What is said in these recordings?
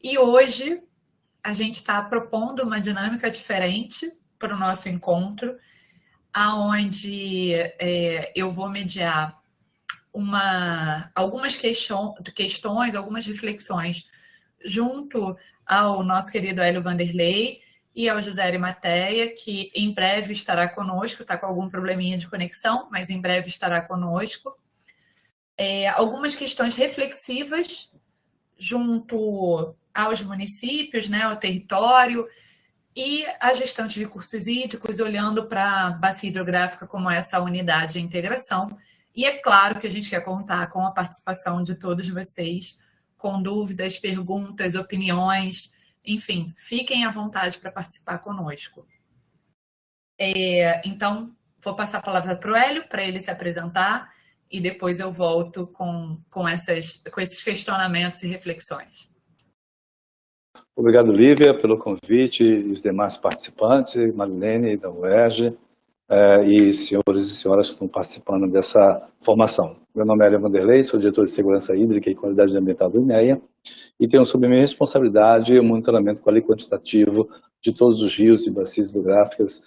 E hoje a gente está propondo uma dinâmica diferente para o nosso encontro, aonde eu vou mediar algumas questões, algumas reflexões junto ao nosso querido Hélio Vanderlei e ao José Arimateia, que em breve estará conosco, está com algum probleminha de conexão, mas em breve estará conosco. Algumas questões reflexivas junto aos municípios, né, ao território e a gestão de recursos hídricos, olhando para a bacia hidrográfica como essa unidade de integração. E é claro que a gente quer contar com a participação de todos vocês, com dúvidas, perguntas, opiniões, enfim, fiquem à vontade para participar conosco. Então, vou passar a palavra para o Hélio, para ele se apresentar, e depois eu volto com esses questionamentos e reflexões. Obrigado, Lívia, pelo convite, e os demais participantes, Marilene da UERJ, e senhores e senhoras que estão participando dessa formação. Meu nome é Hélio Vanderlei, sou diretor de Segurança Hídrica e Qualidade Ambiental do INEA, e tenho sob minha responsabilidade o monitoramento qualitativo de todos os rios e bacias hidrográficas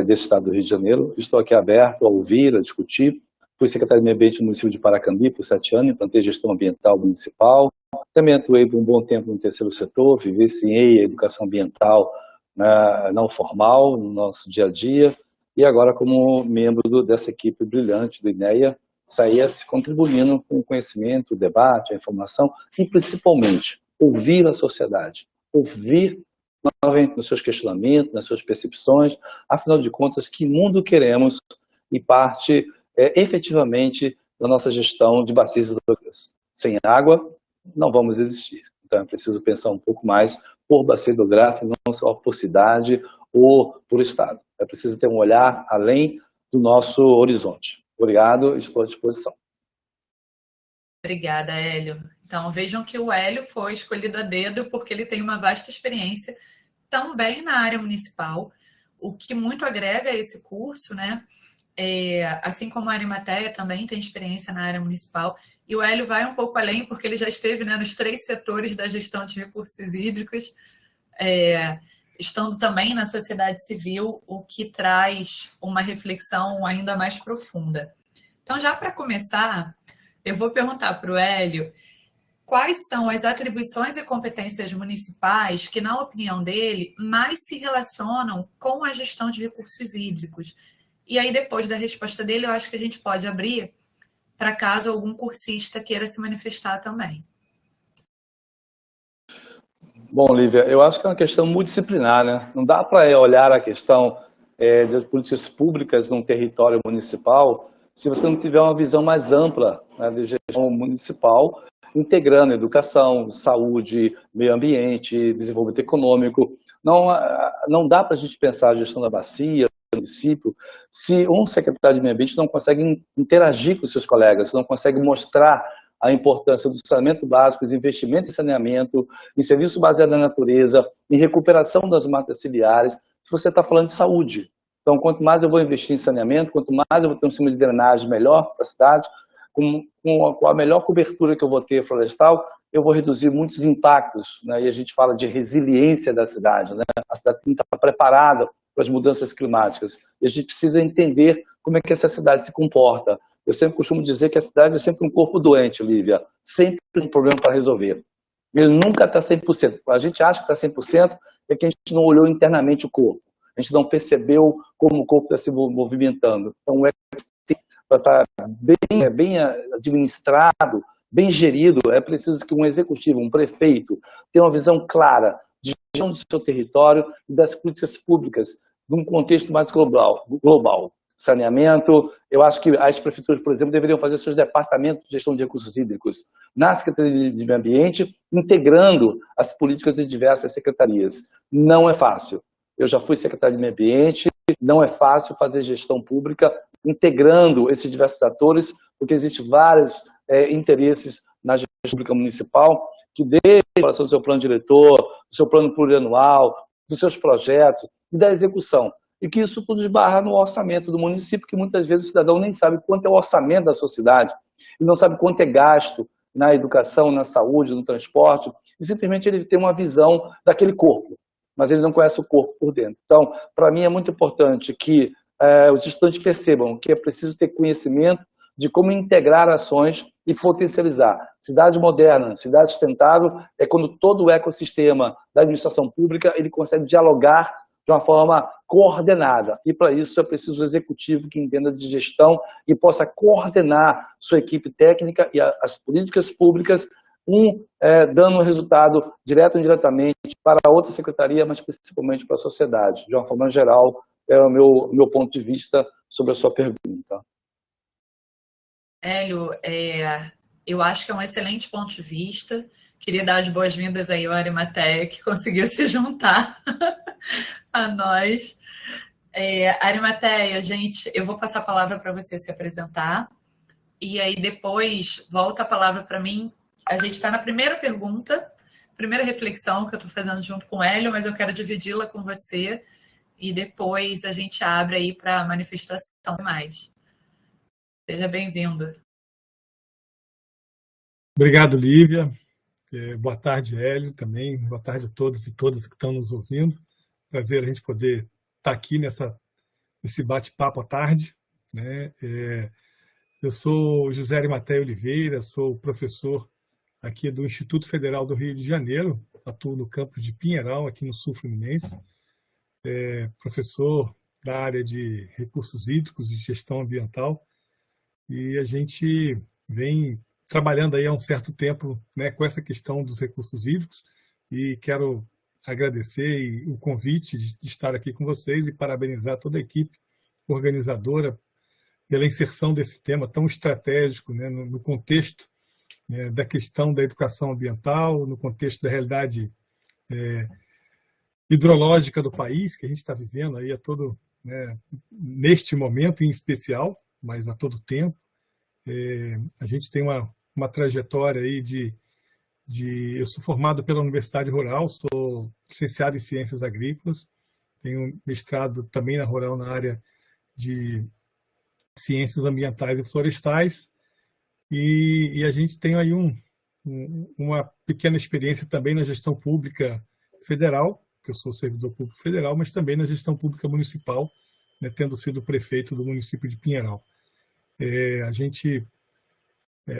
desse estado do Rio de Janeiro. Estou aqui aberto a ouvir, a discutir. Fui secretário de Meio Ambiente no município de Paracambi por 7 anos, implantei gestão ambiental municipal. Também atuei por um bom tempo no terceiro setor, vivenciei a educação ambiental não formal no nosso dia a dia, e agora como membro dessa equipe brilhante do INEA, saía contribuindo com o conhecimento, o debate, a informação, e principalmente ouvir a sociedade, ouvir nos seus questionamentos, nas suas percepções, afinal de contas, que mundo queremos e parte efetivamente da nossa gestão de bacias hidrográficas. Sem água, não vamos existir. Então é preciso pensar um pouco mais por bacia hidrográfica, não só por cidade ou por estado. É preciso ter um olhar além do nosso horizonte. Obrigado, estou à disposição. Obrigada, Hélio. Então vejam que o Hélio foi escolhido a dedo porque ele tem uma vasta experiência também na área municipal, o que muito agrega a esse curso, né? Assim como a Arimateia também tem experiência na área municipal, e o Hélio vai um pouco além, porque ele já esteve, né, nos 3 setores da gestão de recursos hídricos, estando também na sociedade civil, o que traz uma reflexão ainda mais profunda. Então, já para começar, eu vou perguntar para o Hélio quais são as atribuições e competências municipais que, na opinião dele, mais se relacionam com a gestão de recursos hídricos. E aí, depois da resposta dele, eu acho que a gente pode abrir para caso algum cursista queira se manifestar também. Bom, Lívia, eu acho que é uma questão multidisciplinar, né? Não dá para olhar a questão das políticas públicas num território municipal se você não tiver uma visão mais ampla, né, de gestão municipal, integrando educação, saúde, meio ambiente, desenvolvimento econômico. Não dá para a gente pensar a gestão da bacia, município, se um secretário de meio ambiente não consegue interagir com seus colegas, não consegue mostrar a importância do saneamento básico, de investimento em saneamento, em serviço baseado na natureza, em recuperação das matas ciliares, se você está falando de saúde. Então, quanto mais eu vou investir em saneamento, quanto mais eu vou ter um sistema de drenagem melhor para a cidade, com a melhor cobertura que eu vou ter florestal, eu vou reduzir muitos impactos, né? E a gente fala de resiliência da cidade, né? A cidade tem que estar preparada para as mudanças climáticas. E a gente precisa entender como é que essa cidade se comporta. Eu sempre costumo dizer que a cidade é sempre um corpo doente, Lívia. Sempre tem um problema para resolver. Ele nunca está 100%. A gente acha que está 100%, é que a gente não olhou internamente o corpo. A gente não percebeu como o corpo está se movimentando. Então, para estar bem administrado, bem gerido, é preciso que um executivo, um prefeito, tenha uma visão clara de gestão do seu território e das políticas públicas num contexto mais global. Saneamento, eu acho que as prefeituras, por exemplo, deveriam fazer seus departamentos de gestão de recursos hídricos na Secretaria de Meio Ambiente, integrando as políticas de diversas secretarias. Não é fácil. Eu já fui secretário de Meio Ambiente, não é fácil fazer gestão pública integrando esses diversos atores, porque existem vários interesses na gestão pública municipal, que desde a elaboração do seu plano diretor, do seu plano plurianual, dos seus projetos e da execução. E que isso tudo esbarra no orçamento do município, que muitas vezes o cidadão nem sabe quanto é o orçamento da sua cidade, e não sabe quanto é gasto na educação, na saúde, no transporte, e simplesmente ele tem uma visão daquele corpo, mas ele não conhece o corpo por dentro. Então, para mim é muito importante que os estudantes percebam que é preciso ter conhecimento de como integrar ações e potencializar. Cidade moderna, cidade sustentável, é quando todo o ecossistema da administração pública ele consegue dialogar de uma forma coordenada. E para isso é preciso um executivo que entenda de gestão e possa coordenar sua equipe técnica e as políticas públicas, dando resultado direto ou indiretamente para outra secretaria, mas principalmente para a sociedade. De uma forma geral, é o meu ponto de vista sobre a sua pergunta. Hélio, eu acho que é um excelente ponto de vista. Queria dar as boas-vindas aí ao Arimateia, que conseguiu se juntar a nós. Arimateia, gente, eu vou passar a palavra para você se apresentar. E aí depois volta a palavra para mim. A gente está na primeira pergunta, primeira reflexão que eu estou fazendo junto com o Hélio, mas eu quero dividi-la com você. E depois a gente abre aí para manifestação mais. Seja bem-vindo. Obrigado, Lívia. Boa tarde, Hélio, também. Boa tarde a todos e todas que estão nos ouvindo. Prazer a gente poder estar aqui nesse bate-papo à tarde, né? Eu sou José Arimateia Oliveira, sou professor aqui do Instituto Federal do Rio de Janeiro, atuo no campus de Pinheiral, aqui no sul fluminense, professor da área de recursos hídricos e gestão ambiental, e a gente vem trabalhando aí há um certo tempo, né, com essa questão dos recursos hídricos, e quero agradecer o convite de estar aqui com vocês e parabenizar toda a equipe organizadora pela inserção desse tema tão estratégico, né, no contexto, né, da questão da educação ambiental, no contexto da realidade hidrológica do país, que a gente está vivendo aí né, neste momento em especial, mas a todo tempo. A gente tem uma trajetória aí eu sou formado pela Universidade Rural, sou licenciado em Ciências Agrícolas, tenho mestrado também na Rural na área de Ciências Ambientais e Florestais, e a gente tem aí uma pequena experiência também na gestão pública federal, que eu sou servidor público federal, mas também na gestão pública municipal, né, tendo sido prefeito do município de Pinheiral. A gente,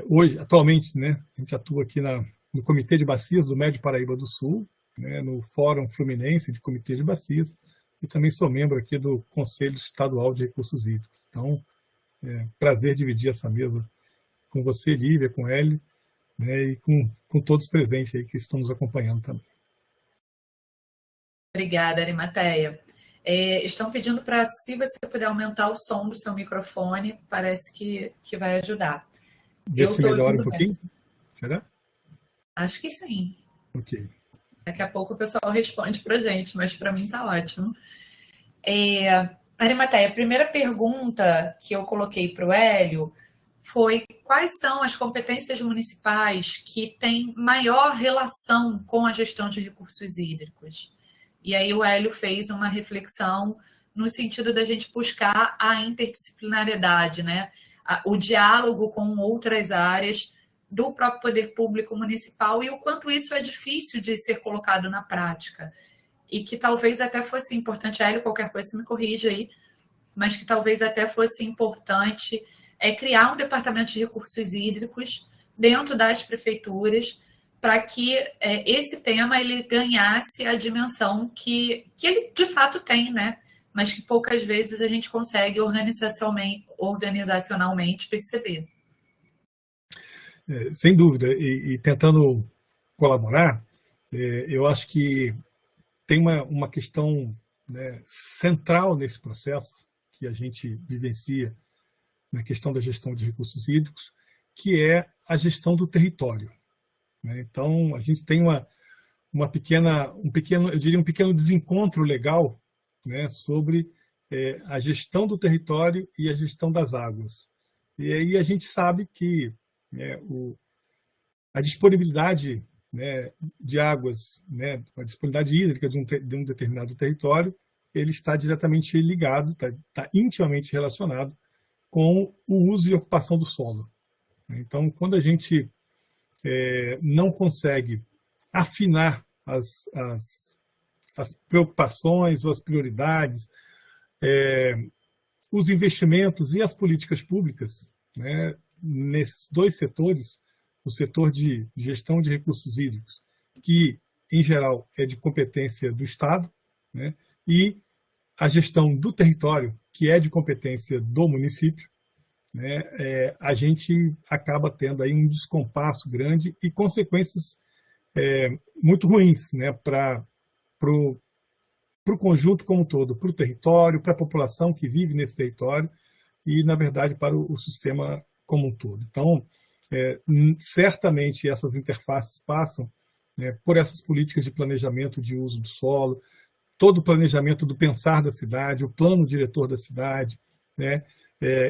hoje, atualmente, né, a gente atua aqui no Comitê de Bacias do Médio Paraíba do Sul, né, no Fórum Fluminense de Comitê de Bacias, e também sou membro aqui do Conselho Estadual de Recursos Hídricos. Então, prazer dividir essa mesa com você, Lívia, com ele, né, e com todos presentes aí que estão nos acompanhando também. Obrigada, Arimateia. Estão pedindo para, se você puder aumentar o som do seu microfone, parece que vai ajudar. Vê se melhora um pouquinho? Será? Acho que sim. Ok. Daqui a pouco o pessoal responde para a gente, mas para mim está ótimo. Arimateia, a primeira pergunta que eu coloquei para o Hélio foi quais são as competências municipais que têm maior relação com a gestão de recursos hídricos? E aí o Hélio fez uma reflexão no sentido da gente buscar a interdisciplinariedade, né? O diálogo com outras áreas do próprio poder público municipal e o quanto isso é difícil de ser colocado na prática. E que talvez até fosse importante, Hélio, qualquer coisa você me corrija aí, mas que talvez até fosse importante criar um departamento de recursos hídricos dentro das prefeituras para que esse tema ele ganhasse a dimensão que ele de fato tem, né? Mas que poucas vezes a gente consegue organizacionalmente perceber. Sem dúvida, e tentando colaborar, eu acho que tem uma questão, né, central nesse processo que a gente vivencia na questão da gestão de recursos hídricos, que é a gestão do território. Então, a gente tem um pequeno desencontro legal, né, sobre a gestão do território e a gestão das águas. E aí a gente sabe que a disponibilidade, né, de águas, né, a disponibilidade hídrica de um determinado território, ele está diretamente ligado, está intimamente relacionado com o uso e ocupação do solo. Então, quando a gente não consegue afinar as preocupações ou as prioridades, os investimentos e as políticas públicas, né, nesses dois setores, o setor de gestão de recursos hídricos, que, em geral, é de competência do Estado, né, e a gestão do território, que é de competência do município, né, a gente acaba tendo aí um descompasso grande e consequências muito ruins, né, para o conjunto como um todo, para o território, para a população que vive nesse território e, na verdade, para o sistema como um todo. Então, certamente essas interfaces passam, né, por essas políticas de planejamento de uso do solo, todo o planejamento do pensar da cidade, o plano diretor da cidade, né,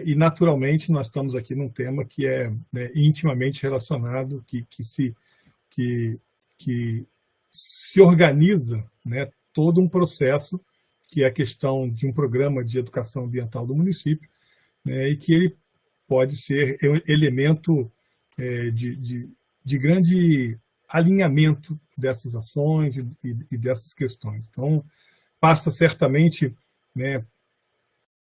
e, naturalmente, nós estamos aqui num tema que é, né, intimamente relacionado, que se organiza, né, todo um processo, que é a questão de um programa de educação ambiental do município, né, e que ele pode ser elemento de grande alinhamento dessas ações e dessas questões. Então, passa certamente, né,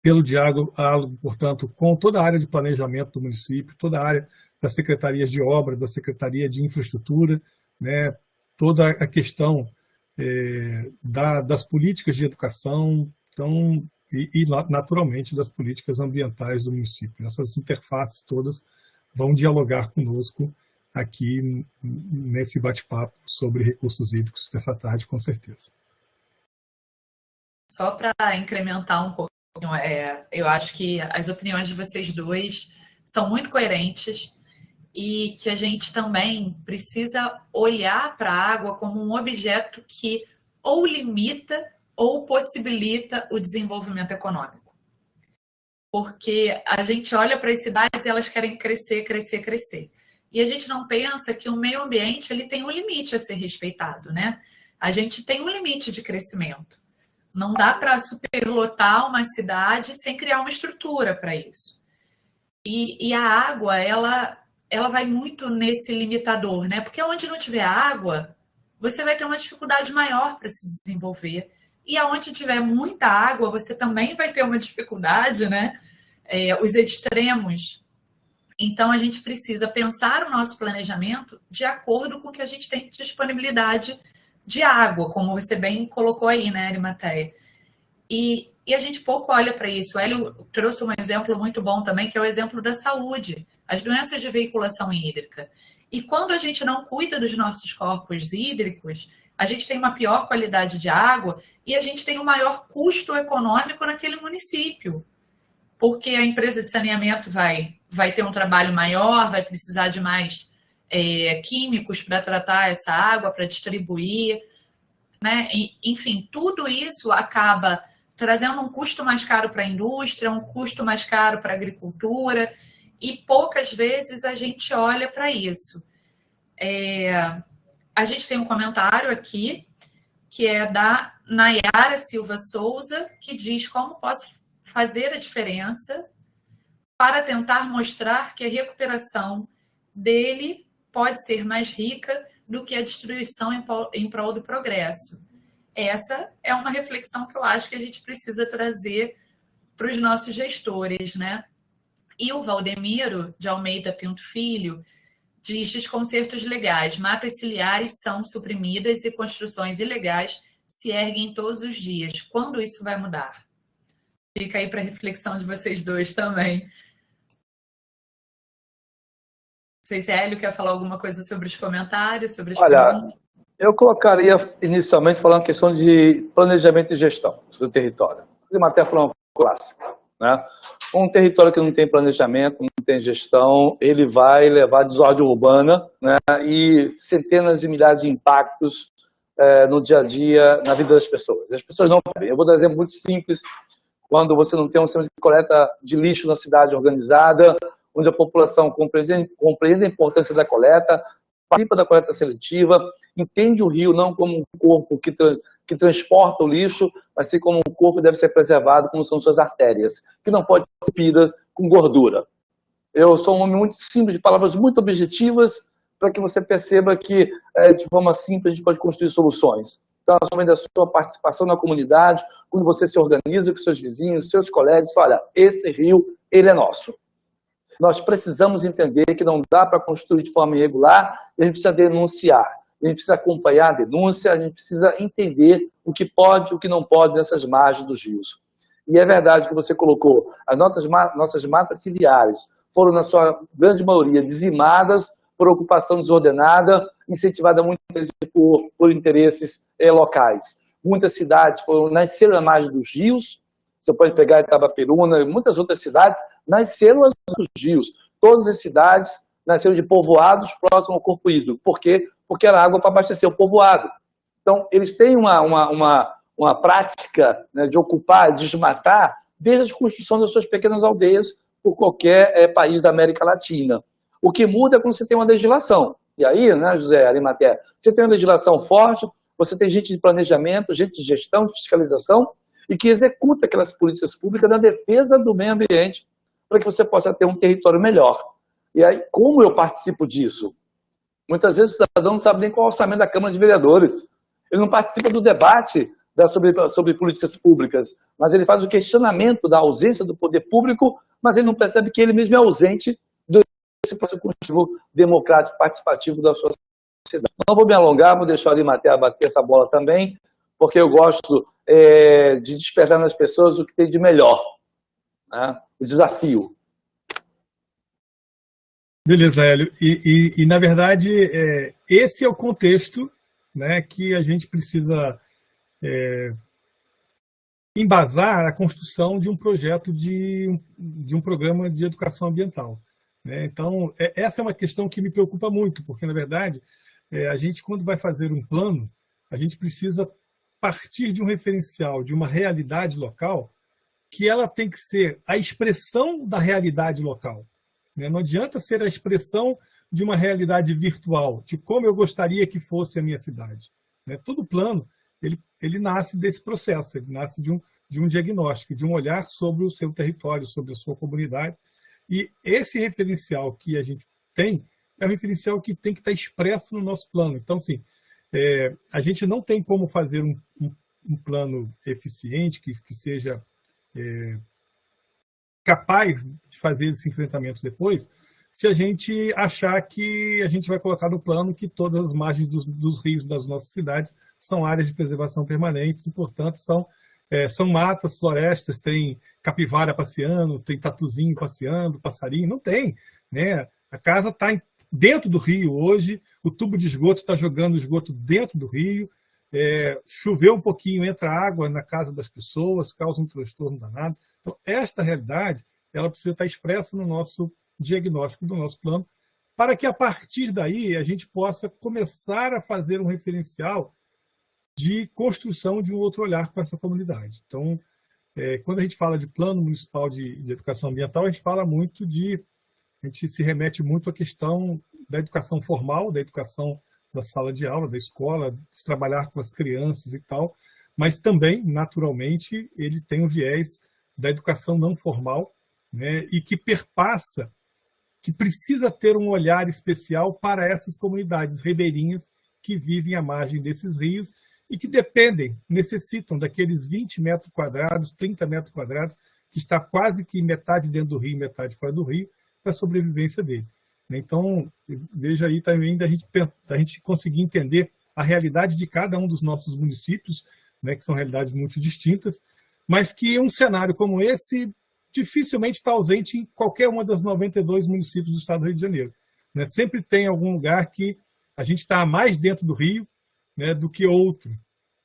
pelo diálogo, portanto, com toda a área de planejamento do município, toda a área das secretarias de obra, da Secretaria de Infraestrutura, né, toda a questão das políticas de educação, então, e, naturalmente, das políticas ambientais do município. Essas interfaces todas vão dialogar conosco aqui nesse bate-papo sobre recursos hídricos dessa tarde, com certeza. Só para incrementar um pouquinho, eu acho que as opiniões de vocês dois são muito coerentes e que a gente também precisa olhar para a água como um objeto que ou limita ou possibilita o desenvolvimento econômico. Porque a gente olha para as cidades e elas querem crescer, crescer, crescer. E a gente não pensa que o meio ambiente ele tem um limite a ser respeitado, né? A gente tem um limite de crescimento. Não dá para superlotar uma cidade sem criar uma estrutura para isso. E a água, ela vai muito nesse limitador, né? Porque onde não tiver água, você vai ter uma dificuldade maior para se desenvolver. E aonde tiver muita água, você também vai ter uma dificuldade, né? Os extremos. Então, a gente precisa pensar o nosso planejamento de acordo com o que a gente tem de disponibilidade de água, como você bem colocou aí, né, Arimateia? E a gente pouco olha para isso. O Hélio trouxe um exemplo muito bom também, que é o exemplo da saúde, as doenças de veiculação hídrica. E quando a gente não cuida dos nossos corpos hídricos, a gente tem uma pior qualidade de água e a gente tem um maior custo econômico naquele município. Porque a empresa de saneamento vai ter um trabalho maior, vai precisar de mais químicos para tratar essa água, para distribuir, né? Enfim, tudo isso acaba trazendo um custo mais caro para a indústria, um custo mais caro para a agricultura, e poucas vezes a gente olha para isso. A gente tem um comentário aqui, que é da Nayara Silva Souza, que diz: como posso fazer a diferença para tentar mostrar que a recuperação dele pode ser mais rica do que a destruição em prol do progresso. Essa é uma reflexão que eu acho que a gente precisa trazer para os nossos gestores, né? E o Valdemiro de Almeida Pinto Filho diz: desconcertos legais, matas ciliares são suprimidas e construções ilegais se erguem todos os dias. Quando isso vai mudar? Fica aí para a reflexão de vocês dois também. Não sei se Hélio quer falar alguma coisa sobre os comentários, sobre as perguntas. Eu colocaria inicialmente falando a questão de planejamento e gestão do território. A matéria falou uma clássica, né? Um território que não tem planejamento, não tem gestão, ele vai levar desordem urbana, né, e centenas de milhares de impactos no dia a dia, na vida das pessoas. As pessoas não sabem. Eu vou dar um exemplo muito simples. Quando você não tem um sistema de coleta de lixo na cidade organizada, onde a população compreende a importância da coleta, participa da coleta seletiva, entende o rio não como um corpo que transporta o lixo, mas sim como um corpo que deve ser preservado, como são suas artérias, que não pode ser pida com gordura. Eu sou um homem muito simples, de palavras muito objetivas, para que você perceba que, de forma simples, a gente pode construir soluções. Então, somente da sua participação na comunidade, quando você se organiza com seus vizinhos, seus colegas, olha, esse rio, ele é nosso. Nós precisamos entender que não dá para construir de forma irregular, a gente precisa denunciar, a gente precisa acompanhar a denúncia, a gente precisa entender o que pode e o que não pode nessas margens dos rios. E é verdade que você colocou, as nossas matas ciliares foram, na sua grande maioria, dizimadas por ocupação desordenada, incentivada muitas vezes por interesses locais. Muitas cidades nasceram na margem dos rios, você pode pegar Itabaperuna e muitas outras cidades, nasceram dos rios. Todas as cidades nasceram de povoados próximos ao corpo hídrico. Por quê? Porque era água para abastecer o povoado. Então, eles têm uma prática, né, de ocupar, desmatar, desde a construção das suas pequenas aldeias por qualquer país da América Latina. O que muda é quando você tem uma legislação. E aí, né, José Arimatea, você tem uma legislação forte, você tem gente de planejamento, gente de gestão, de fiscalização, e que executa aquelas políticas públicas na defesa do meio ambiente, para que você possa ter um território melhor. E aí, como eu participo disso? Muitas vezes o cidadão não sabe nem qual é o orçamento da Câmara de Vereadores. Ele não participa do debate sobre políticas públicas, mas ele faz o questionamento da ausência do poder público, mas ele não percebe que ele mesmo é ausente desse processo constitutivo democrático participativo da sua sociedade. Não vou me alongar, vou deixar ali bater essa bola também, porque eu gosto de despertar nas pessoas o que tem de melhor, né? O desafio. Beleza, Hélio. E na verdade, esse é o contexto, né, que a gente precisa embasar a construção de um projeto de um programa de educação ambiental, né? Então, essa é uma questão que me preocupa muito, porque, na verdade, a gente, quando vai fazer um plano, a gente precisa partir de um referencial, de uma realidade local, que ela tem que ser a expressão da realidade local. Não adianta ser a expressão de uma realidade virtual, de como eu gostaria que fosse a minha cidade. Todo plano, ele nasce desse processo, ele nasce de um diagnóstico, de um olhar sobre o seu território, sobre a sua comunidade. E esse referencial que a gente tem é um referencial que tem que estar expresso no nosso plano. Então, assim, a gente não tem como fazer um plano eficiente, que seja capaz de fazer esse enfrentamento depois, se a gente achar que a gente vai colocar no plano que todas as margens dos rios das nossas cidades são áreas de preservação permanentes e, portanto, são matas, florestas, tem capivara passeando, tem tatuzinho passeando, passarinho, não tem, né? A casa está dentro do rio hoje, o tubo de esgoto está jogando esgoto dentro do rio, choveu um pouquinho, entra água na casa das pessoas, causa um transtorno danado. Então, esta realidade, ela precisa estar expressa no nosso diagnóstico do nosso plano, para que, a partir daí, a gente possa começar a fazer um referencial de construção de um outro olhar com essa comunidade. Então, quando a gente fala de plano municipal de educação ambiental, a gente se remete muito à questão da educação formal, da educação da sala de aula, da escola, de trabalhar com as crianças e tal, mas também, naturalmente, ele tem um viés da educação não formal, né, e que perpassa, que precisa ter um olhar especial para essas comunidades ribeirinhas que vivem à margem desses rios e que necessitam daqueles 20 metros quadrados, 30 metros quadrados, que está quase que metade dentro do rio e metade fora do rio, para a sobrevivência dele. Então, veja aí também da gente conseguir entender a realidade de cada um dos nossos municípios, né, que são realidades muito distintas, mas que um cenário como esse dificilmente está ausente em qualquer uma das 92 municípios do estado do Rio de Janeiro. Né? Sempre tem algum lugar que a gente está mais dentro do rio, né, do que outro.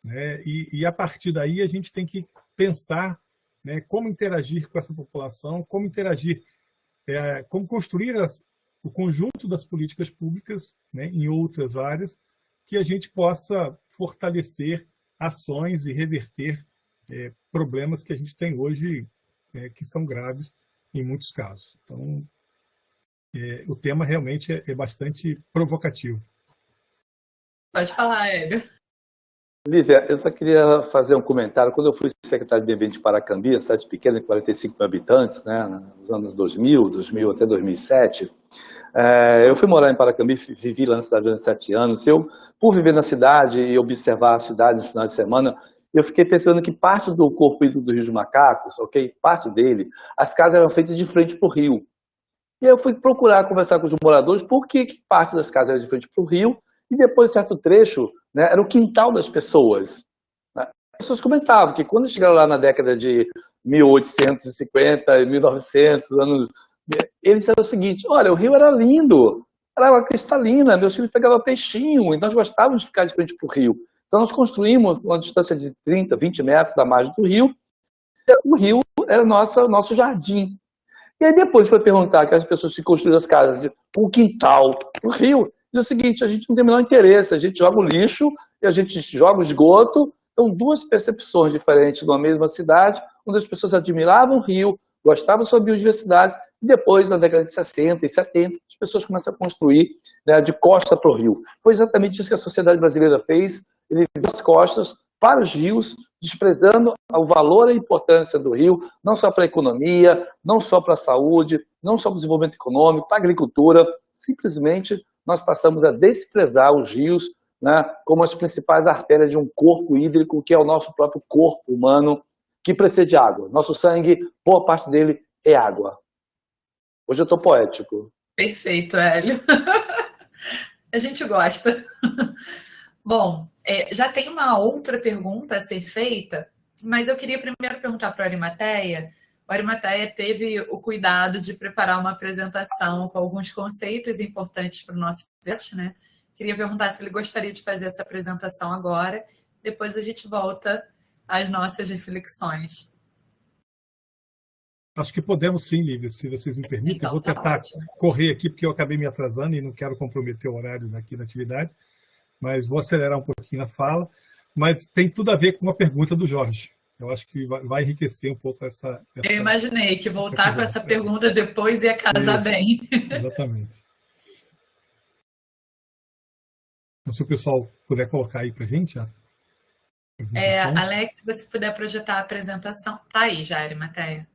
Né? E a partir daí a gente tem que pensar, né, como interagir com essa população, como interagir, como construir o conjunto das políticas públicas, né, em outras áreas, que a gente possa fortalecer ações e reverter problemas que a gente tem hoje, que são graves em muitos casos. Então, o tema realmente é bastante provocativo. Pode falar, Hélio. Lívia, eu só queria fazer um comentário. Quando eu fui secretário de Meio Ambiente de Paracambi, cidade pequena de 45 mil habitantes, né, nos anos 2000 até 2007, Eu fui morar em Paracambi, vivi lá na cidade durante 7 anos. Por viver na cidade e observar a cidade no final de semana, eu fiquei percebendo que parte do corpo hídrico do Rio dos Macacos, ok, parte dele, as casas eram feitas de frente para o rio. E aí eu fui procurar conversar com os moradores por que parte das casas era de frente para o rio e depois certo trecho, né, era o quintal das pessoas. As pessoas comentavam que quando chegaram lá na década de 1850, 1900, anos, eles disseram o seguinte: olha, o rio era lindo, era água cristalina, meus filhos pegavam peixinho, e nós gostávamos de ficar de frente para o rio. Então nós construímos uma distância de 30, 20 metros da margem do rio, o rio era nosso jardim. E aí depois foi perguntar que as pessoas que construíram as casas com quintal no rio, diz o seguinte: a gente não tem o menor interesse, a gente joga o lixo e a gente joga o esgoto. Então, duas percepções diferentes numa mesma cidade, onde as pessoas admiravam o rio, gostavam da sua biodiversidade, e depois, na década de 60 e 70, as pessoas começam a construir, né, de costa para o rio. Foi exatamente isso que a sociedade brasileira fez: ele virou as costas para os rios, desprezando o valor e a importância do rio, não só para a economia, não só para a saúde, não só para o desenvolvimento econômico, para a agricultura. Simplesmente nós passamos a desprezar os rios, né, como as principais artérias de um corpo hídrico, que é o nosso próprio corpo humano, que precisa de água. Nosso sangue, boa parte dele é água. Hoje eu estou poético. Perfeito, Hélio. A gente gosta. Bom, já tem uma outra pergunta a ser feita, mas eu queria primeiro perguntar para o Arimateia. O Arimateia teve o cuidado de preparar uma apresentação com alguns conceitos importantes para o nosso debate, né? Queria perguntar se ele gostaria de fazer essa apresentação agora, depois a gente volta às nossas reflexões. Acho que podemos sim, Lívia, se vocês me permitem. Então, eu vou tentar ótimo. correr aqui, porque eu acabei me atrasando e não quero comprometer o horário daqui da atividade, mas vou acelerar um pouquinho na fala. Mas tem tudo a ver com a pergunta do Jorge. Eu acho que vai enriquecer um pouco essa Eu imaginei que voltar com essa pergunta depois ia casar bem. Exatamente. Então, se o pessoal puder colocar aí para a gente a apresentação. Alex, se você puder projetar a apresentação. Tá aí já, Arimateia.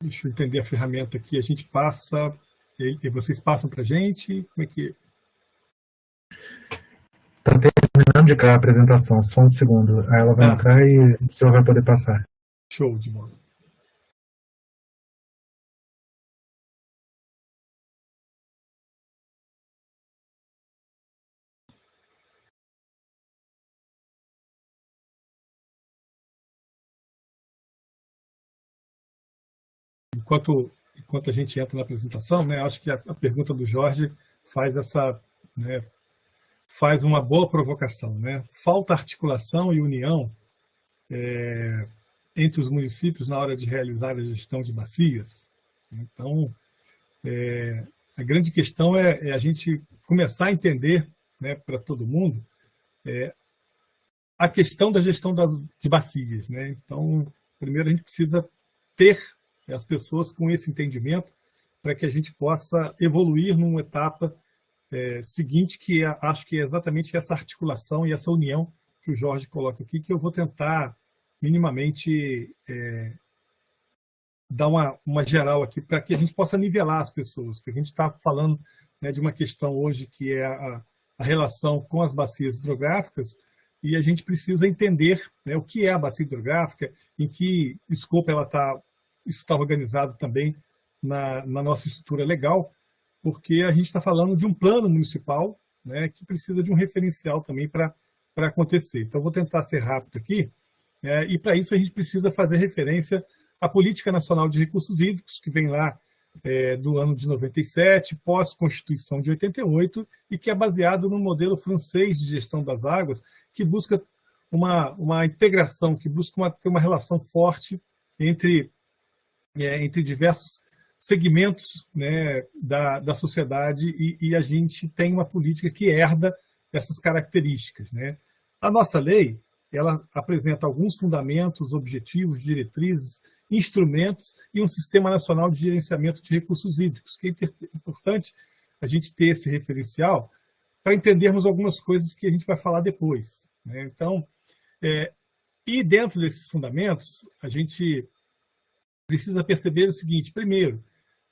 Deixa eu entender a ferramenta aqui. A gente passa, e vocês passam para a gente? Como é que... Está terminando de cá a apresentação, só um segundo. Aí ela vai entrar e o senhor vai poder passar. Show de bola. Enquanto a gente entra na apresentação, né, acho que a pergunta do Jorge faz faz uma boa provocação, né? Falta articulação e união entre os municípios na hora de realizar a gestão de bacias. Então, a grande questão é a gente começar a entender, né, para todo mundo, a questão da gestão de bacias, né? Então, primeiro a gente precisa ter as pessoas com esse entendimento para que a gente possa evoluir numa etapa seguinte, que acho que é exatamente essa articulação e essa união que o Jorge coloca aqui, que eu vou tentar minimamente dar uma geral aqui para que a gente possa nivelar as pessoas, porque a gente está falando, né, de uma questão hoje que é a relação com as bacias hidrográficas, e a gente precisa entender, né, o que é a bacia hidrográfica, em que escopo ela está. Isso está organizado também na nossa estrutura legal, porque a gente está falando de um plano municipal, né, que precisa de um referencial também para acontecer. Então, vou tentar ser rápido aqui, e para isso a gente precisa fazer referência à Política Nacional de Recursos Hídricos, que vem lá do ano de 97, pós-Constituição de 88, e que é baseado no modelo francês de gestão das águas, que busca uma integração, que busca ter uma relação forte entre diversos segmentos, né, da sociedade, e a gente tem uma política que herda essas características, né? A nossa lei, ela apresenta alguns fundamentos, objetivos, diretrizes, instrumentos e um Sistema Nacional de Gerenciamento de Recursos Hídricos, que é importante a gente ter esse referencial para entendermos algumas coisas que a gente vai falar depois, né? Então, e dentro desses fundamentos, a gente precisa perceber o seguinte: primeiro,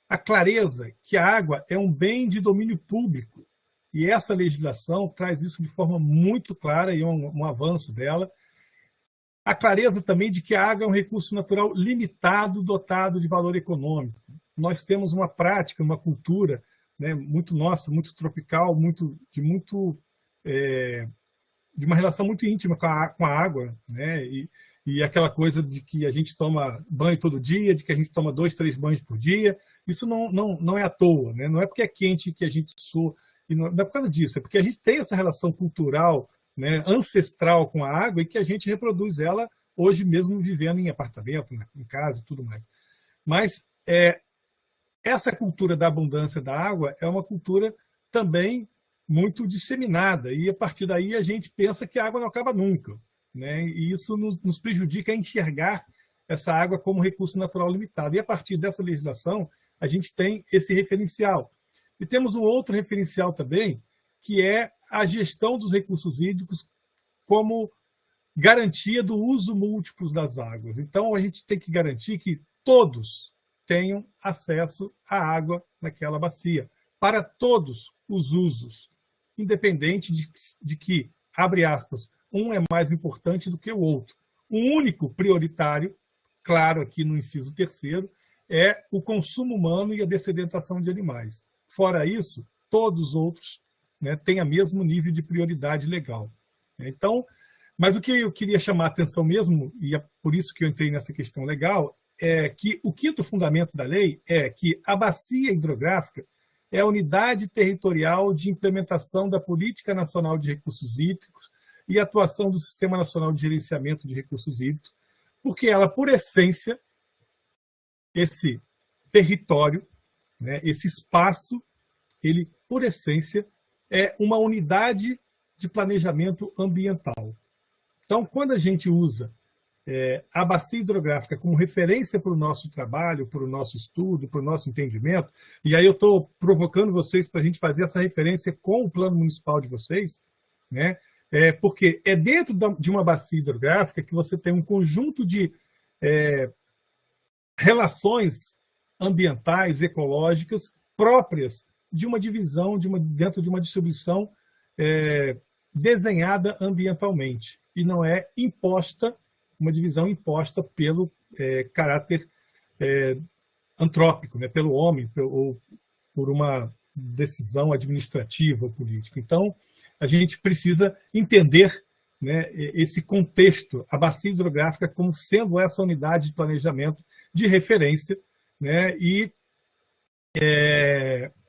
a clareza que a água é um bem de domínio público, e essa legislação traz isso de forma muito clara, e um avanço dela. A clareza também de que a água é um recurso natural limitado, dotado de valor econômico. Nós temos uma prática, uma cultura, né, muito nossa, muito tropical, de uma relação muito íntima com a água, né? E aquela coisa de que a gente toma banho todo dia, de que a gente toma 2, 3 banhos por dia. Isso não é à toa, né? Não é porque é quente que a gente sua, e não é por causa disso, é porque a gente tem essa relação cultural, né, ancestral com a água, e que a gente reproduz ela hoje mesmo vivendo em apartamento, em casa e tudo mais. Mas essa cultura da abundância da água é uma cultura também muito disseminada, e a partir daí a gente pensa que a água não acaba nunca, né? E isso nos prejudica a enxergar essa água como recurso natural limitado. E a partir dessa legislação, a gente tem esse referencial. E temos um outro referencial também, que é a gestão dos recursos hídricos como garantia do uso múltiplo das águas. Então, a gente tem que garantir que todos tenham acesso à água naquela bacia, para todos os usos, independente de que, abre aspas, um é mais importante do que o outro. O único prioritário, claro, aqui no inciso 3º, é o consumo humano e a dessedentação de animais. Fora isso, todos os outros, né, têm o mesmo nível de prioridade legal. Então, mas o que eu queria chamar a atenção mesmo, e é por isso que eu entrei nessa questão legal, é que o 5º fundamento da lei é que a bacia hidrográfica é a unidade territorial de implementação da Política Nacional de Recursos Hídricos e atuação do Sistema Nacional de Gerenciamento de Recursos Hídricos, porque ela, por essência, esse território, né, esse espaço, ele, por essência, é uma unidade de planejamento ambiental. Então, quando a gente usa a bacia hidrográfica como referência para o nosso trabalho, para o nosso estudo, para o nosso entendimento, e aí eu estou provocando vocês para a gente fazer essa referência com o plano municipal de vocês, né? Porque é dentro de uma bacia hidrográfica que você tem um conjunto de relações ambientais, ecológicas, próprias de uma divisão, dentro de uma distribuição desenhada ambientalmente, e não é imposta, uma divisão imposta pelo caráter antrópico, né, pelo homem, ou por uma decisão administrativa ou política. Então, a gente precisa entender, né, esse contexto, a bacia hidrográfica como sendo essa unidade de planejamento de referência, né, e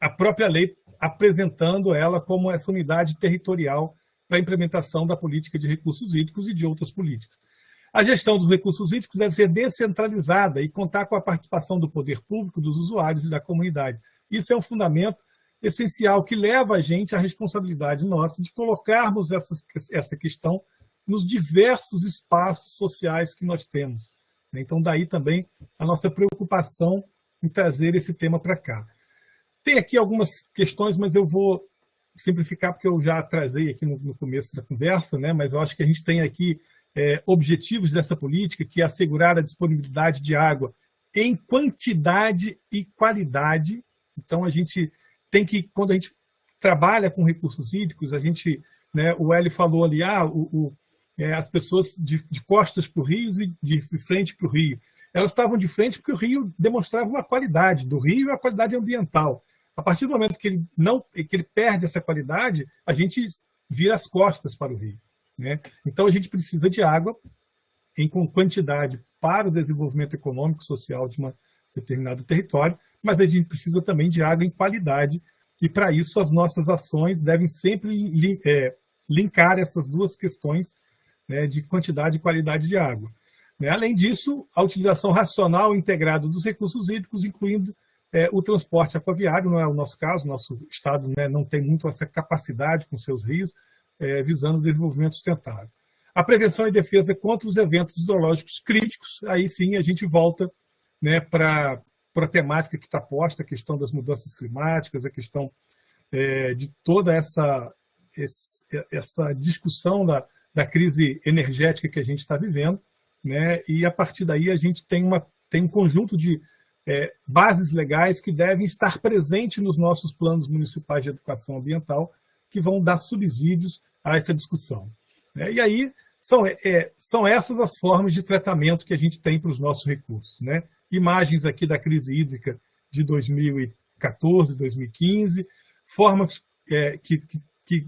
a própria lei apresentando ela como essa unidade territorial para a implementação da política de recursos hídricos e de outras políticas. A gestão dos recursos hídricos deve ser descentralizada e contar com a participação do poder público, dos usuários e da comunidade. Isso é um fundamento essencial que leva a gente à responsabilidade nossa de colocarmos essa questão nos diversos espaços sociais que nós temos. Então, daí também a nossa preocupação em trazer esse tema para cá. Tem aqui algumas questões, mas eu vou simplificar porque eu já atrasei aqui no começo da conversa, né? Mas eu acho que a gente tem aqui objetivos dessa política, que é assegurar a disponibilidade de água em quantidade e qualidade. Então, a gente tem que, quando a gente trabalha com recursos hídricos, a gente, né, o Hélio falou ali, as pessoas de costas para o rio e de frente para o rio. Elas estavam de frente porque o rio demonstrava uma qualidade do rio e uma qualidade ambiental. A partir do momento que ele perde essa qualidade, a gente vira as costas para o rio, né? Então, a gente precisa de água em quantidade para o desenvolvimento econômico e social de um determinado território, mas a gente precisa também de água em qualidade, e para isso as nossas ações devem sempre linkar essas duas questões, né, de quantidade e qualidade de água. Além disso, a utilização racional e integrada dos recursos hídricos, incluindo o transporte aquaviário, não é o nosso caso, nosso estado, né, não tem muito essa capacidade com seus rios, visando o desenvolvimento sustentável. A prevenção e defesa contra os eventos hidrológicos críticos, aí sim a gente volta, né, para a temática que está posta, a questão das mudanças climáticas, a questão de toda essa discussão da crise energética que a gente está vivendo, né? E a partir daí a gente tem um conjunto de bases legais que devem estar presentes nos nossos planos municipais de educação ambiental, que vão dar subsídios a essa discussão. E aí são essas as formas de tratamento que a gente tem para os nossos recursos, né? Imagens aqui da crise hídrica de 2014, 2015, forma que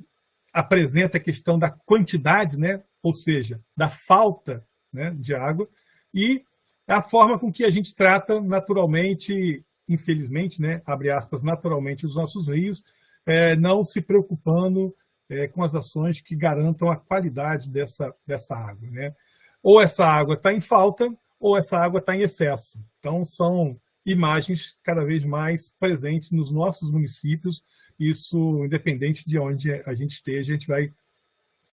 apresenta a questão da quantidade, né? Ou seja, da falta, né, de água, e a forma com que a gente trata naturalmente, infelizmente, né, abre aspas, naturalmente, os nossos rios, não se preocupando com as ações que garantam a qualidade dessa água, né? Ou essa água está em falta, ou essa água está em excesso. Então, são imagens cada vez mais presentes nos nossos municípios. Isso, independente de onde a gente esteja, a gente vai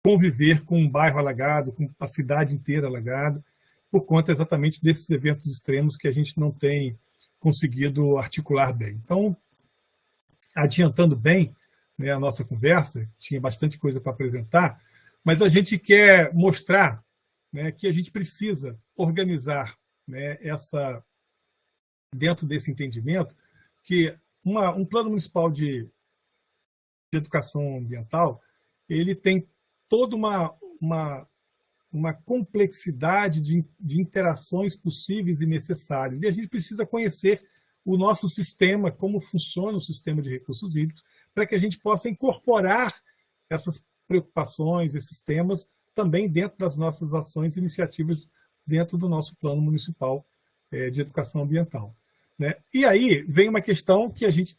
conviver com um bairro alagado, com a cidade inteira alagada, por conta exatamente desses eventos extremos que a gente não tem conseguido articular bem. Então, adiantando bem, né, a nossa conversa, tinha bastante coisa para apresentar, mas a gente quer mostrar, né, que a gente precisa organizar, né, dentro desse entendimento, que um plano municipal de educação ambiental, ele tem toda uma complexidade de interações possíveis e necessárias. E a gente precisa conhecer o nosso sistema, como funciona o sistema de recursos hídricos, para que a gente possa incorporar essas preocupações, esses temas, também dentro das nossas ações e iniciativas dentro do nosso plano municipal de educação ambiental, né? E aí vem uma questão que a gente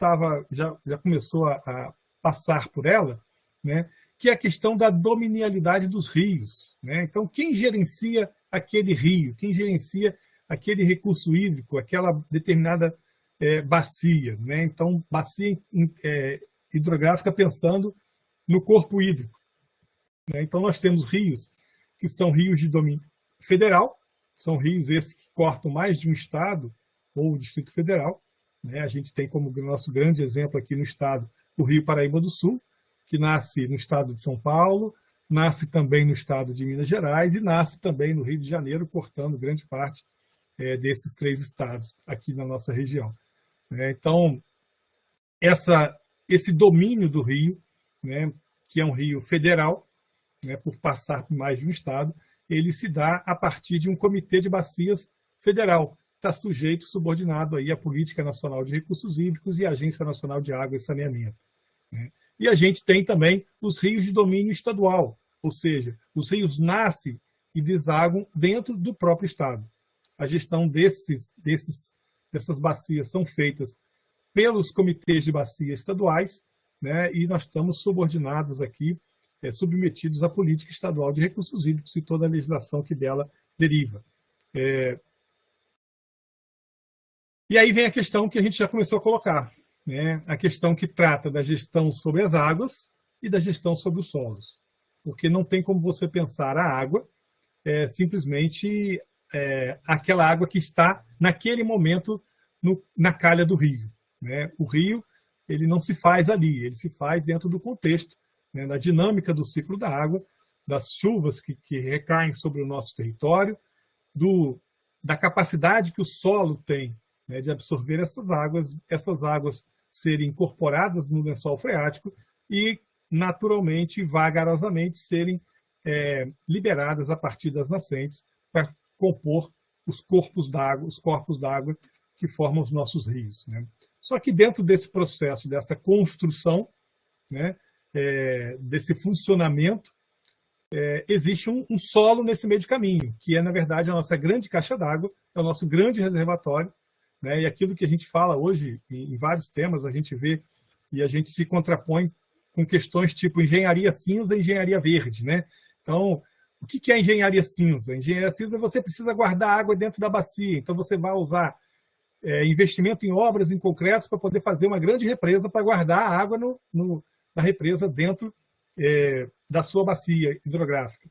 já começou a passar por ela, né? Que é a questão da dominialidade dos rios, né? Então, quem gerencia aquele rio, quem gerencia aquele recurso hídrico, aquela determinada bacia, né? Então, bacia hidrográfica pensando no corpo hídrico, né? Então, nós temos rios que são rios de domínio federal, são rios esses que cortam mais de um estado ou o Distrito Federal, né? A gente tem como nosso grande exemplo aqui no estado o Rio Paraíba do Sul, que nasce no estado de São Paulo, nasce também no estado de Minas Gerais e nasce também no Rio de Janeiro, cortando grande parte desses 3 estados aqui na nossa região. Então, esse domínio do rio, né, que é um rio federal, né, por passar por mais de um estado, ele se dá a partir de um comitê de bacias federal, está sujeito, subordinado aí à Política Nacional de Recursos Hídricos e à Agência Nacional de Água e Saneamento, né? E a gente tem também os rios de domínio estadual, ou seja, os rios nascem e desaguam dentro do próprio estado. A gestão dessas bacias são feitas pelos comitês de bacia estaduais, né? E nós estamos subordinados aqui, submetidos à política estadual de recursos hídricos e toda a legislação que dela deriva. E aí vem a questão que a gente já começou a colocar, né? A questão que trata da gestão sobre as águas e da gestão sobre os solos. Porque não tem como você pensar a água simplesmente aquela água que está naquele momento na calha do rio, né? O rio ele não se faz ali, ele se faz dentro do contexto, né, da dinâmica do ciclo da água, das chuvas que recaem sobre o nosso território, da capacidade que o solo tem, né, de absorver essas águas serem incorporadas no lençol freático e, naturalmente, vagarosamente, serem liberadas a partir das nascentes para compor os corpos d'água que formam os nossos rios, né? Só que dentro desse processo, dessa construção, né, desse funcionamento, existe um solo nesse meio de caminho, que é, na verdade, a nossa grande caixa d'água, é o nosso grande reservatório, né? E aquilo que a gente fala hoje, em vários temas, a gente vê e a gente se contrapõe com questões tipo engenharia cinza e engenharia verde, né? Então, o que é engenharia cinza? Engenharia cinza, você precisa guardar água dentro da bacia, então você vai usar investimento em obras, em concretos, para poder fazer uma grande represa para guardar a água na represa dentro da sua bacia hidrográfica.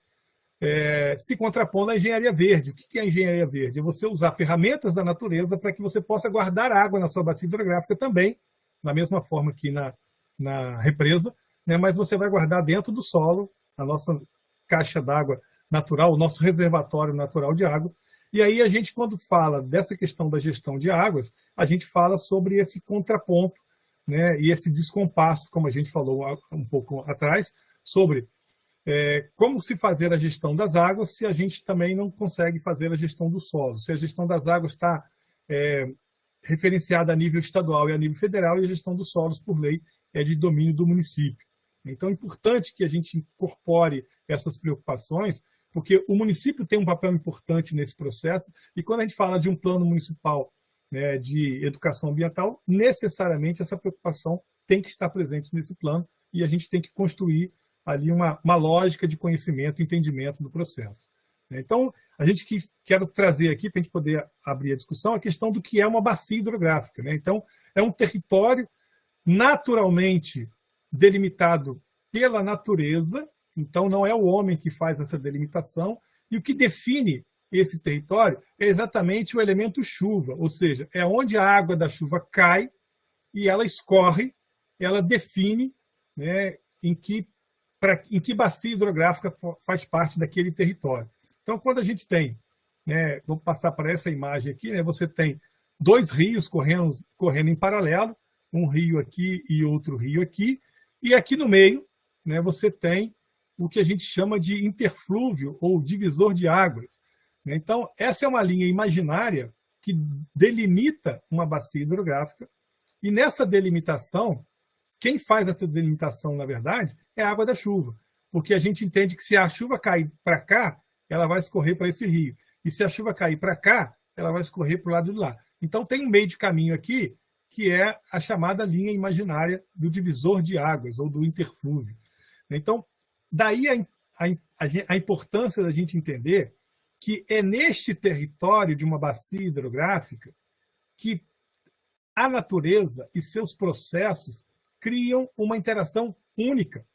Se contrapondo à engenharia verde. O que é a engenharia verde? É você usar ferramentas da natureza para que você possa guardar água na sua bacia hidrográfica também, da mesma forma que na na represa, né? Mas você vai guardar dentro do solo, a nossa caixa d'água natural, o nosso reservatório natural de água. E aí a gente, quando fala dessa questão da gestão de águas, a gente fala sobre esse contraponto, né? E esse descompasso, como a gente falou um pouco atrás, sobre como se fazer a gestão das águas se a gente também não consegue fazer a gestão do solo. Se a gestão das águas está referenciada a nível estadual e a nível federal, e a gestão dos solos, por lei, é de domínio do município. Então, é importante que a gente incorpore essas preocupações, porque o município tem um papel importante nesse processo, e quando a gente fala de um plano municipal, né, de educação ambiental, necessariamente essa preocupação tem que estar presente nesse plano, e a gente tem que construir ali uma lógica de conhecimento e entendimento do processo. Então, a gente quer trazer aqui, para a gente poder abrir a discussão, a questão do que é uma bacia hidrográfica, né? Então, é um território naturalmente delimitado pela natureza, então não é o homem que faz essa delimitação, e o que define esse território é exatamente o elemento chuva, ou seja, é onde a água da chuva cai e ela escorre, ela define, né, em que bacia hidrográfica faz parte daquele território. Então, quando a gente tem, né, vou passar para essa imagem aqui, né, você tem dois rios correndo em paralelo, um rio aqui e outro rio aqui, e aqui no meio, né, você tem o que a gente chama de interflúvio ou divisor de águas. Então, essa é uma linha imaginária que delimita uma bacia hidrográfica, e nessa delimitação, quem faz essa delimitação, na verdade, é a água da chuva, porque a gente entende que se a chuva cair para cá, ela vai escorrer para esse rio, e se a chuva cair para cá, ela vai escorrer para o lado de lá. Então, tem um meio de caminho aqui, que é a chamada linha imaginária do divisor de águas, ou do interflúvio. Então, daí a importância da gente entender que é neste território de uma bacia hidrográfica que a natureza e seus processos criam uma interação única.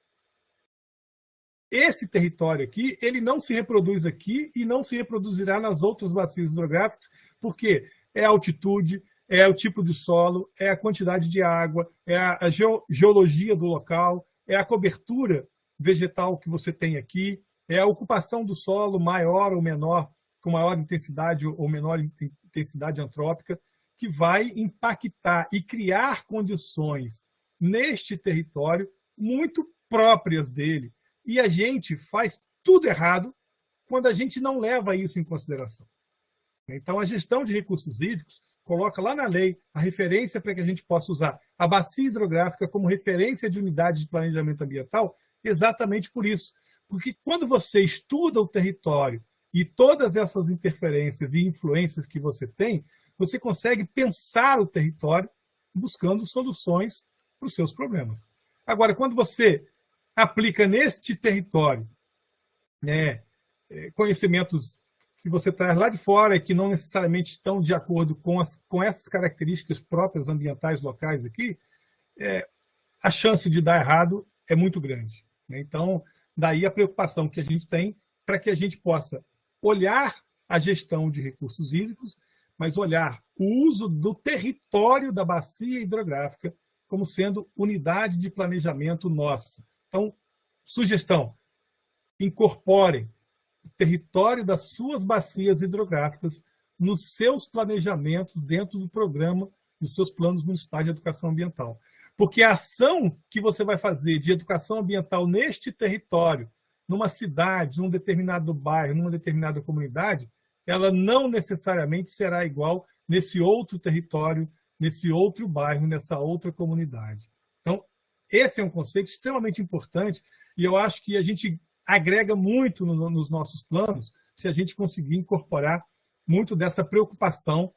Esse território aqui, ele não se reproduz aqui e não se reproduzirá nas outras bacias hidrográficas, porque é a altitude, é o tipo de solo, é a quantidade de água, é a geologia do local, é a cobertura vegetal que você tem aqui, é a ocupação do solo maior ou menor, com maior intensidade ou menor intensidade antrópica, que vai impactar e criar condições neste território muito próprias dele. E a gente faz tudo errado quando a gente não leva isso em consideração. Então, a gestão de recursos hídricos coloca lá na lei a referência para que a gente possa usar a bacia hidrográfica como referência de unidade de planejamento ambiental, exatamente por isso. Porque quando você estuda o território e todas essas interferências e influências que você tem, você consegue pensar o território buscando soluções para os seus problemas. Agora, quando você aplica neste território, né, conhecimentos que você traz lá de fora e que não necessariamente estão de acordo com essas características próprias ambientais locais aqui, a chance de dar errado é muito grande. Né? Então, daí a preocupação que a gente tem para que a gente possa olhar a gestão de recursos hídricos, mas olhar o uso do território da bacia hidrográfica como sendo unidade de planejamento nossa. Então, sugestão, incorporem o território das suas bacias hidrográficas nos seus planejamentos dentro do programa, dos seus planos municipais de educação ambiental. Porque a ação que você vai fazer de educação ambiental neste território, numa cidade, num determinado bairro, numa determinada comunidade, ela não necessariamente será igual nesse outro território, nesse outro bairro, nessa outra comunidade. Então, esse é um conceito extremamente importante e eu acho que a gente agrega muito nos nossos planos se a gente conseguir incorporar muito dessa preocupação,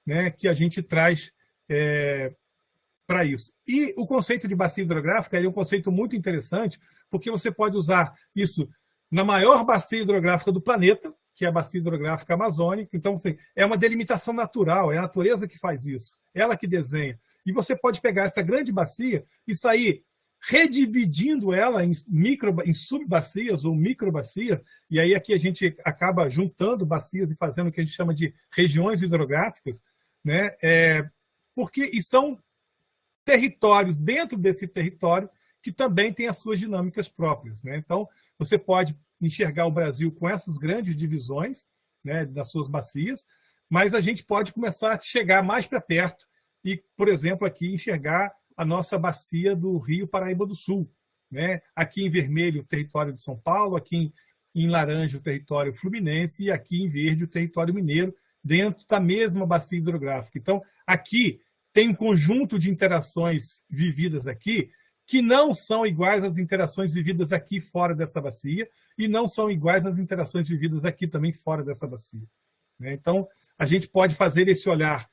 né, que a gente traz para isso. E o conceito de bacia hidrográfica é um conceito muito interessante, porque você pode usar isso na maior bacia hidrográfica do planeta, que é a bacia hidrográfica amazônica. Então, assim, é uma delimitação natural, é a natureza que faz isso, ela que desenha. E você pode pegar essa grande bacia e sair redividindo ela em subbacias ou microbacias, e aí aqui a gente acaba juntando bacias e fazendo o que a gente chama de regiões hidrográficas, né? E são territórios dentro desse território que também têm as suas dinâmicas próprias, né? Então, você pode enxergar o Brasil com essas grandes divisões, né, das suas bacias, mas a gente pode começar a chegar mais para perto e, por exemplo, aqui enxergar a nossa bacia do Rio Paraíba do Sul, né? Aqui em vermelho o território de São Paulo, aqui em laranja o território fluminense e aqui em verde o território mineiro, dentro da mesma bacia hidrográfica. Então, aqui tem um conjunto de interações vividas aqui que não são iguais às interações vividas aqui fora dessa bacia e não são iguais às interações vividas aqui também fora dessa bacia. Então, a gente pode fazer esse olhar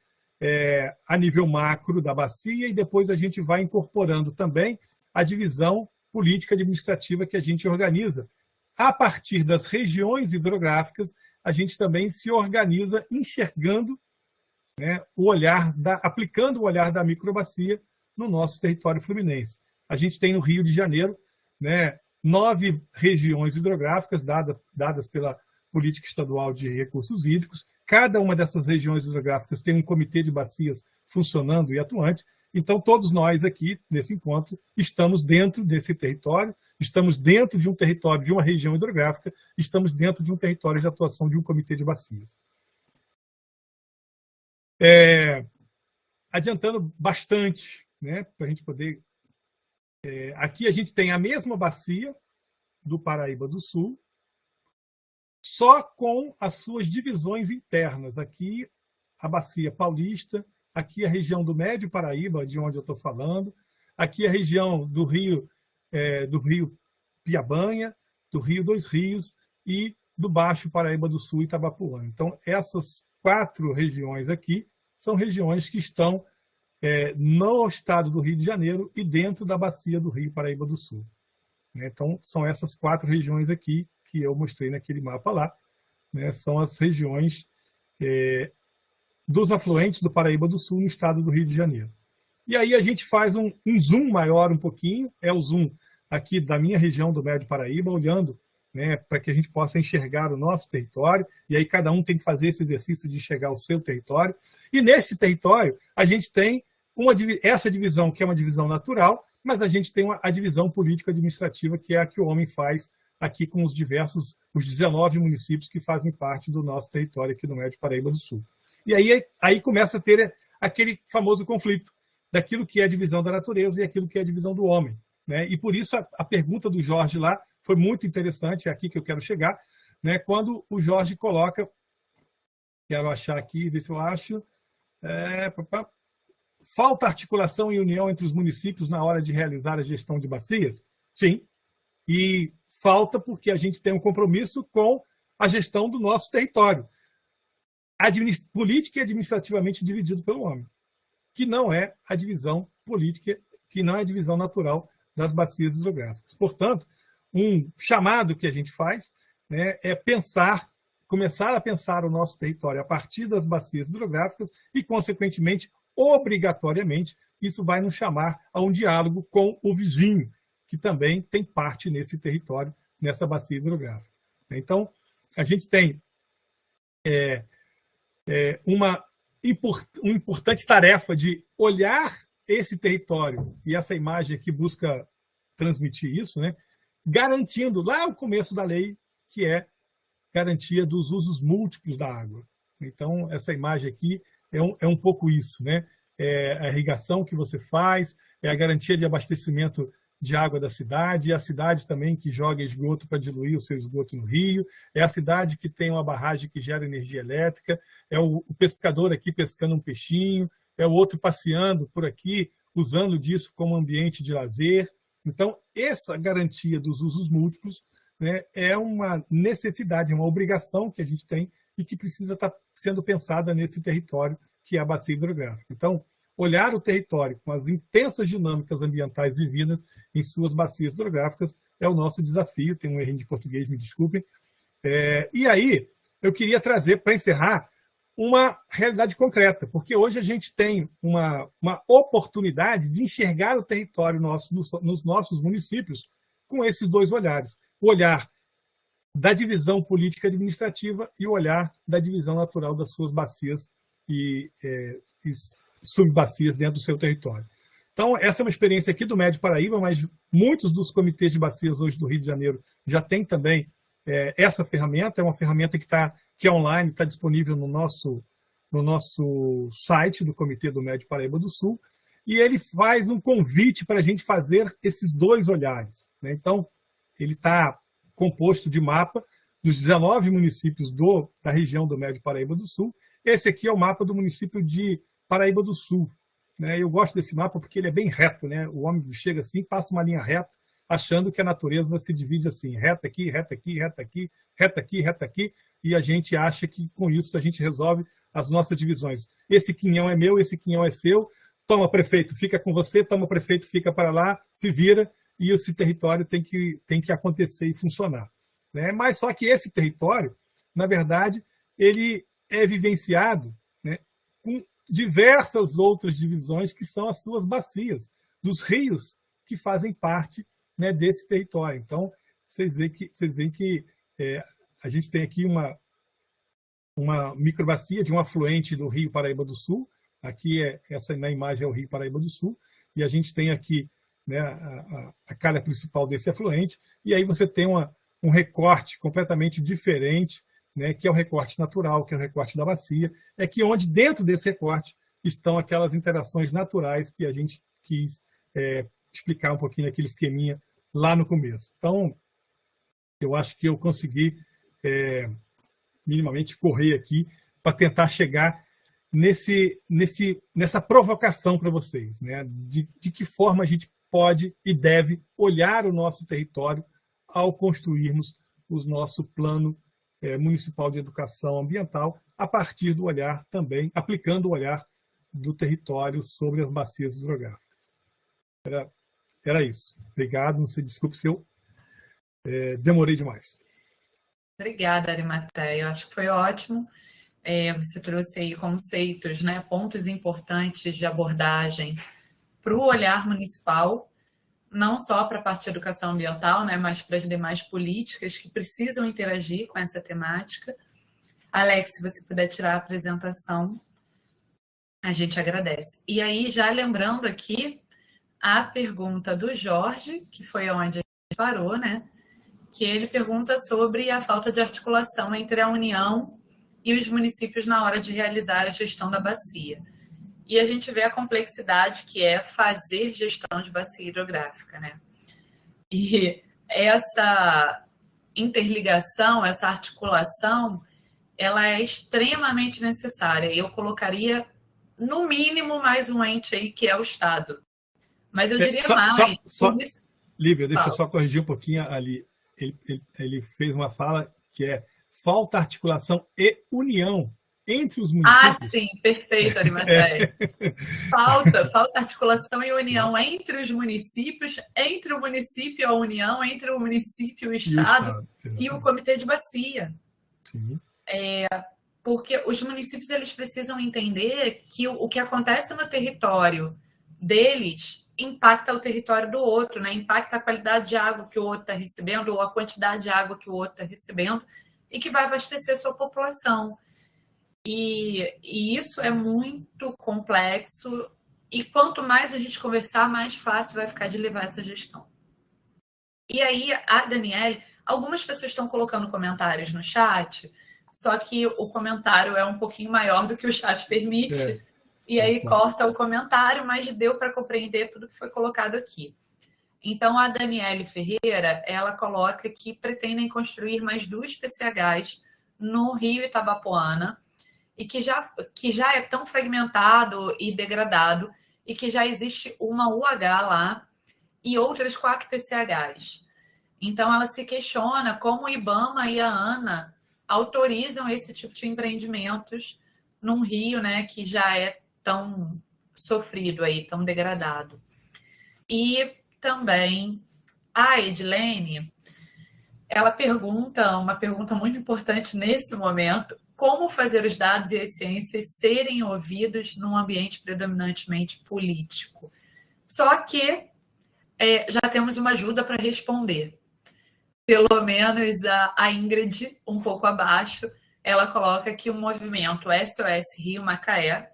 a nível macro da bacia e depois a gente vai incorporando também a divisão política administrativa que a gente organiza. A partir das regiões hidrográficas, a gente também se organiza enxergando, né, aplicando o olhar da microbacia no nosso território fluminense. A gente tem no Rio de Janeiro, né, 9 regiões hidrográficas dadas pela Política Estadual de Recursos Hídricos. Cada uma dessas regiões hidrográficas tem um comitê de bacias funcionando e atuante. Então, todos nós aqui, nesse encontro, estamos dentro desse território, estamos dentro de um território de uma região hidrográfica, estamos dentro de um território de atuação de um comitê de bacias. Adiantando bastante, né, para a gente poder... aqui a gente tem a mesma bacia do Paraíba do Sul, só com as suas divisões internas. Aqui a bacia paulista, aqui a região do Médio Paraíba, de onde eu estou falando, aqui a região do Rio Piabanha, do Rio dos Rios e do Baixo Paraíba do Sul e Itabapuana. Então, essas 4 regiões aqui são regiões que estão no estado do Rio de Janeiro e dentro da bacia do Rio Paraíba do Sul. Então, são essas 4 regiões aqui que eu mostrei naquele mapa lá, né? São as regiões dos afluentes do Paraíba do Sul no estado do Rio de Janeiro. E aí a gente faz um zoom maior um pouquinho, é o zoom aqui da minha região do Médio Paraíba, olhando, né, para que a gente possa enxergar o nosso território, e aí cada um tem que fazer esse exercício de enxergar o seu território. E nesse território a gente tem essa divisão, que é uma divisão natural, mas a gente tem a divisão político-administrativa, que é a que o homem faz aqui com os 19 municípios que fazem parte do nosso território aqui no Médio Paraíba do Sul. E aí começa a ter aquele famoso conflito daquilo que é a divisão da natureza e aquilo que é a divisão do homem, né? E por isso a pergunta do Jorge lá foi muito interessante, é aqui que eu quero chegar, né? Quando o Jorge coloca, quero achar aqui, ver se eu acho, falta articulação e união entre os municípios na hora de realizar a gestão de bacias? Sim, e falta porque a gente tem um compromisso com a gestão do nosso território, política e administrativamente dividido pelo homem, que não é a divisão política, que não é a divisão natural das bacias hidrográficas. Portanto, um chamado que a gente faz, né, é começar a pensar o nosso território a partir das bacias hidrográficas e, consequentemente, obrigatoriamente, isso vai nos chamar a um diálogo com o vizinho, que também tem parte nesse território, nessa bacia hidrográfica. Então, a gente tem uma importante tarefa de olhar esse território, e essa imagem aqui busca transmitir isso, né? Garantindo lá o começo da lei, que é garantia dos usos múltiplos da água. Então, essa imagem aqui é um pouco isso, né? É a irrigação que você faz, é a garantia de abastecimento de água da cidade, é a cidade também que joga esgoto para diluir o seu esgoto no rio, é a cidade que tem uma barragem que gera energia elétrica, é o pescador aqui pescando um peixinho, é o outro passeando por aqui, usando disso como ambiente de lazer. Então, essa garantia dos usos múltiplos, né, é uma necessidade, uma obrigação que a gente tem e que precisa estar sendo pensada nesse território que é a bacia hidrográfica. Então, olhar o território com as intensas dinâmicas ambientais vividas em suas bacias hidrográficas é o nosso desafio. Tem um errinho de português, me desculpem. E aí, eu queria trazer, para encerrar, uma realidade concreta, porque hoje a gente tem uma oportunidade de enxergar o território nosso, nos nossos municípios com esses 2 olhares. O olhar da divisão política administrativa e o olhar da divisão natural das suas bacias e subbacias dentro do seu território. Então, essa é uma experiência aqui do Médio Paraíba, mas muitos dos comitês de bacias hoje do Rio de Janeiro já têm também essa ferramenta. É uma ferramenta que é online, está disponível no nosso site do Comitê do Médio Paraíba do Sul, e ele faz um convite para a gente fazer esses dois olhares, né? Então, ele está composto de mapa dos 19 municípios da região do Médio Paraíba do Sul. Esse aqui é o mapa do município de Paraíba do Sul, né? Eu gosto desse mapa porque ele é bem reto, né? O homem chega assim, passa uma linha reta, achando que a natureza se divide assim, reta aqui, reta aqui, reta aqui, reta aqui, reta aqui, e a gente acha que com isso a gente resolve as nossas divisões. Esse quinhão é meu, esse quinhão é seu, toma prefeito, fica com você, toma prefeito, fica para lá, se vira, e esse território tem que acontecer e funcionar, né? Mas só que esse território, na verdade, ele é vivenciado, né, com diversas outras divisões que são as suas bacias, dos rios que fazem parte, né, desse território. Então, vocês veem que a gente tem aqui uma microbacia de um afluente do Rio Paraíba do Sul. Aqui essa na imagem é o Rio Paraíba do Sul, e a gente tem aqui, né, a calha principal desse afluente, e aí você tem um recorte completamente diferente, né, que é o recorte natural, que é o recorte da bacia, é que onde dentro desse recorte estão aquelas interações naturais que a gente quis explicar um pouquinho aquele esqueminha lá no começo. Então, eu acho que eu consegui minimamente correr aqui para tentar chegar nessa provocação para vocês, né? De que forma a gente pode e deve olhar o nosso território ao construirmos o nosso plano municipal de educação ambiental, a partir do olhar também, aplicando o olhar do território sobre as bacias hidrográficas. Era isso. Obrigado, não sei, desculpe se eu demorei demais. Obrigada, Arimateia. Eu acho que foi ótimo. Você trouxe aí conceitos, né, pontos importantes de abordagem para o olhar municipal, não só para a parte de educação ambiental, né, mas para as demais políticas que precisam interagir com essa temática. Alex, se você puder tirar a apresentação, a gente agradece. E aí, já lembrando aqui a pergunta do Jorge, que foi onde a gente parou, né, que ele pergunta sobre a falta de articulação entre a União e os municípios na hora de realizar a gestão da bacia. E a gente vê a complexidade que é fazer gestão de bacia hidrográfica, né? E essa interligação, essa articulação, ela é extremamente necessária. Eu colocaria, no mínimo, mais um ente aí, que é o Estado. Mas eu diria mais. Lívia, deixa eu só corrigir um pouquinho ali. Ele fez uma fala que falta articulação e união entre os municípios. Ah, sim, perfeito, Arimateia. Falta articulação e união entre os municípios, entre o município e a União, entre o município e o Estado e o Comitê de Bacia. Sim. Porque os municípios eles precisam entender que o que acontece no território deles impacta o território do outro, né? Impacta a qualidade de água que o outro está recebendo ou a quantidade de água que o outro está recebendo e que vai abastecer sua população. E isso é muito complexo e quanto mais a gente conversar, mais fácil vai ficar de levar essa gestão. E aí, a Daniele, algumas pessoas estão colocando comentários no chat, só que o comentário é um pouquinho maior do que o chat permite, e aí corta o comentário, mas deu para compreender tudo que foi colocado aqui. Então, a Daniele Ferreira, ela coloca que pretendem construir mais 2 PCHs no Rio Itabapoana, e que já é tão fragmentado e degradado, e que já existe uma UH lá e outras 4 PCHs. Então, ela se questiona como o IBAMA e a ANA autorizam esse tipo de empreendimentos num rio, né, que já é tão sofrido aí, tão degradado. E também a Edilene, ela pergunta uma pergunta muito importante nesse momento: como fazer os dados e as ciências serem ouvidos num ambiente predominantemente político? Só que já temos uma ajuda para responder. Pelo menos a Ingrid, um pouco abaixo, ela coloca que o movimento SOS Rio Macaé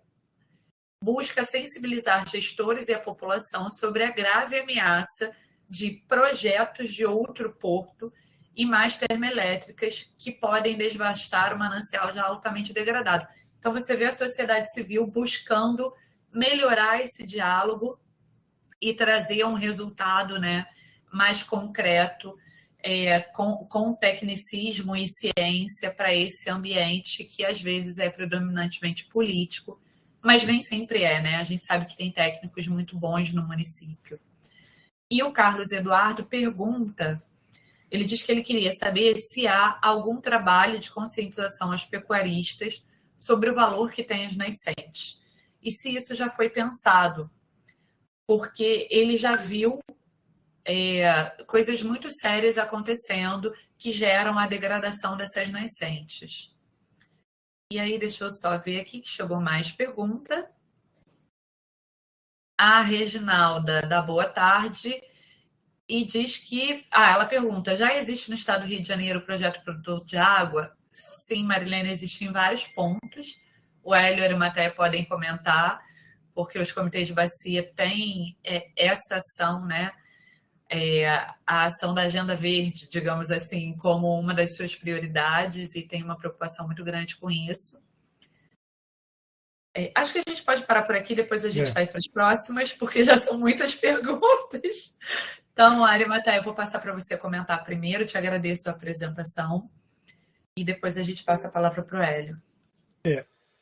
busca sensibilizar gestores e a população sobre a grave ameaça de projetos de outro porto e mais termoelétricas que podem devastar o manancial já altamente degradado. Então, você vê a sociedade civil buscando melhorar esse diálogo e trazer um resultado, né, mais concreto, com tecnicismo e ciência para esse ambiente que às vezes é predominantemente político, mas nem sempre é, né? A gente sabe que tem técnicos muito bons no município. E o Carlos Eduardo pergunta, ele diz que ele queria saber se há algum trabalho de conscientização aos pecuaristas sobre o valor que tem as nascentes. E se isso já foi pensado, porque ele já viu coisas muito sérias acontecendo que geram a degradação dessas nascentes. E aí, deixa eu só ver aqui que chegou mais pergunta. A Reginalda dá boa tarde e diz que... ela pergunta, já existe no estado do Rio de Janeiro o projeto produtor de água? Sim, Marilene, existem vários pontos. O Hélio e a Arimateia podem comentar, porque os comitês de bacia têm essa ação, né? A ação da Agenda Verde, digamos assim, como uma das suas prioridades e tem uma preocupação muito grande com isso. Acho que a gente pode parar por aqui, depois a gente vai para as próximas, porque já são muitas perguntas. Então, Arimateia, eu vou passar para você comentar primeiro, te agradeço a apresentação, e depois a gente passa a palavra para o Hélio.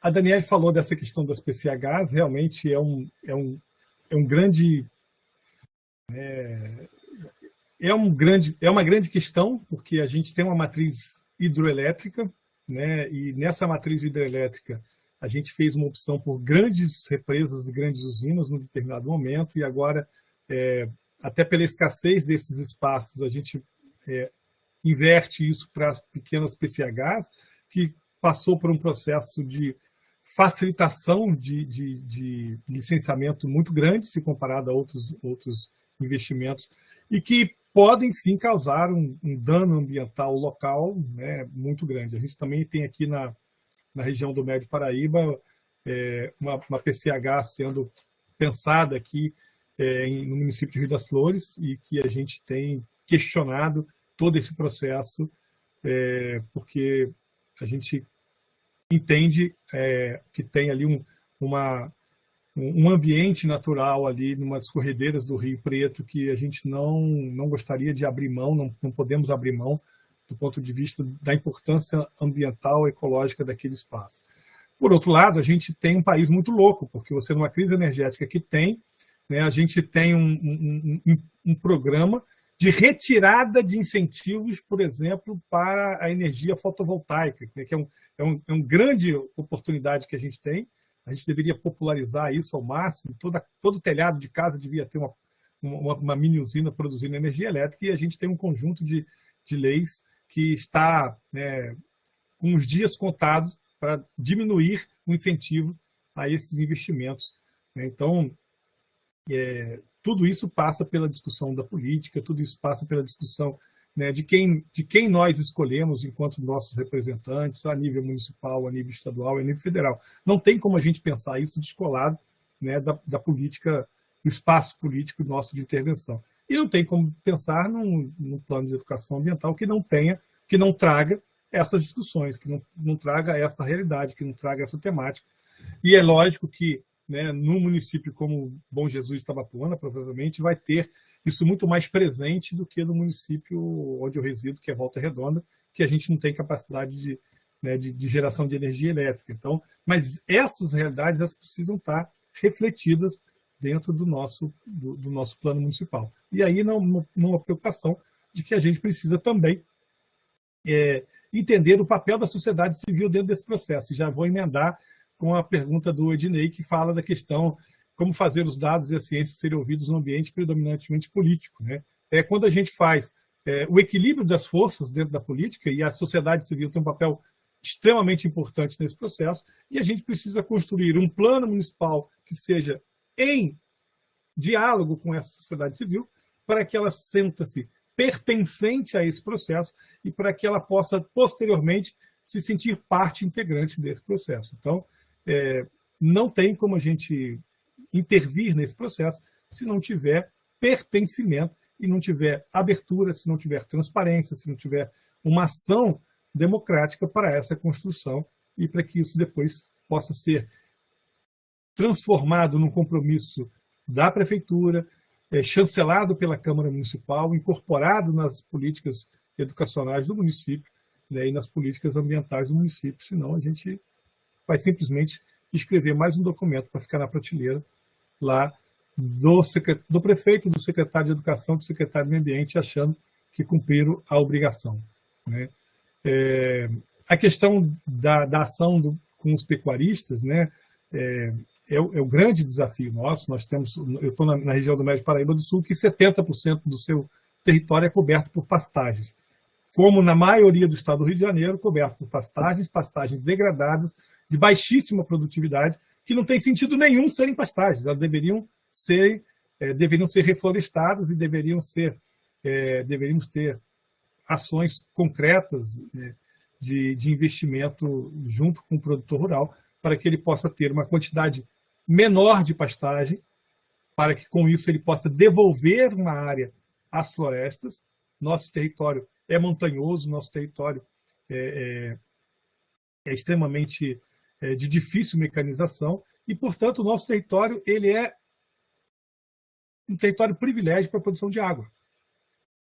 A Daniele falou dessa questão das PCHs, realmente é uma grande questão, porque a gente tem uma matriz hidroelétrica, né, e nessa matriz hidroelétrica a gente fez uma opção por grandes represas e grandes usinas num determinado momento, e agora, até pela escassez desses espaços, a gente inverte isso para as pequenas PCHs, que passou por um processo de facilitação de licenciamento muito grande, se comparado a outros investimentos, e que podem sim causar um dano ambiental local, né, muito grande. A gente também tem aqui na região do Médio Paraíba uma PCH sendo pensada aqui no município de Rio das Flores, e que a gente tem questionado todo esse processo, porque a gente entende que tem ali um ambiente natural ali, numas corredeiras do Rio Preto, que a gente não gostaria de abrir mão, não podemos abrir mão do ponto de vista da importância ambiental, ecológica daquele espaço. Por outro lado, a gente tem um país muito louco, porque você, numa crise energética que tem, né, a gente tem um programa de retirada de incentivos, por exemplo, para a energia fotovoltaica, né, que é uma grande oportunidade que a gente tem. A gente deveria popularizar isso ao máximo. Todo telhado de casa devia ter uma mini usina produzindo energia elétrica, e a gente tem um conjunto de leis que está com os dias contados para diminuir o incentivo a esses investimentos. Então, tudo isso passa pela discussão da política, tudo isso passa pela discussão, né, de quem nós escolhemos enquanto nossos representantes, a nível municipal, a nível estadual e a nível federal. Não tem como a gente pensar isso descolado, né, da política, do espaço político nosso de intervenção. E não tem como pensar num plano de educação ambiental que não traga essas discussões, que não traga essa realidade, que não traga essa temática. E é lógico que, né, num município como Bom Jesus de Itabapoana, provavelmente vai ter isso muito mais presente do que no município onde eu resido, que é Volta Redonda, que a gente não tem capacidade de geração de energia elétrica. Então, mas essas realidades, elas precisam estar refletidas dentro do nosso plano municipal. E aí, numa preocupação de que a gente precisa também entender o papel da sociedade civil dentro desse processo. E já vou emendar com a pergunta do Ednei, que fala da questão como fazer os dados e a ciência serem ouvidos num ambiente predominantemente político, né? Quando a gente faz o equilíbrio das forças dentro da política, e a sociedade civil tem um papel extremamente importante nesse processo, e a gente precisa construir um plano municipal que seja em diálogo com essa sociedade civil, para que ela sinta-se pertencente a esse processo e para que ela possa, posteriormente, se sentir parte integrante desse processo. Então, não tem como a gente intervir nesse processo se não tiver pertencimento e não tiver abertura, se não tiver transparência, se não tiver uma ação democrática para essa construção e para que isso depois possa ser transformado num compromisso da prefeitura, chancelado pela Câmara Municipal, incorporado nas políticas educacionais do município, né, e nas políticas ambientais do município, senão a gente vai simplesmente escrever mais um documento para ficar na prateleira lá do prefeito, do secretário de Educação, do secretário do Meio Ambiente, achando que cumpriram a obrigação, né? A questão da ação com os pecuaristas, né, é o grande desafio nosso. Eu estou na região do Médio Paraíba do Sul, que 70% do seu território é coberto por pastagens, como na maioria do estado do Rio de Janeiro, coberto por pastagens degradadas, de baixíssima produtividade, que não tem sentido nenhum serem pastagens. Elas deveriam ser reflorestadas e deveríamos ter ações concretas de investimento junto com o produtor rural, para que ele possa ter uma quantidade menor de pastagem, para que com isso ele possa devolver uma área às florestas. Nosso território é montanhoso, nosso território é extremamente de difícil mecanização e, portanto, o nosso território ele é um território privilégio para a produção de água,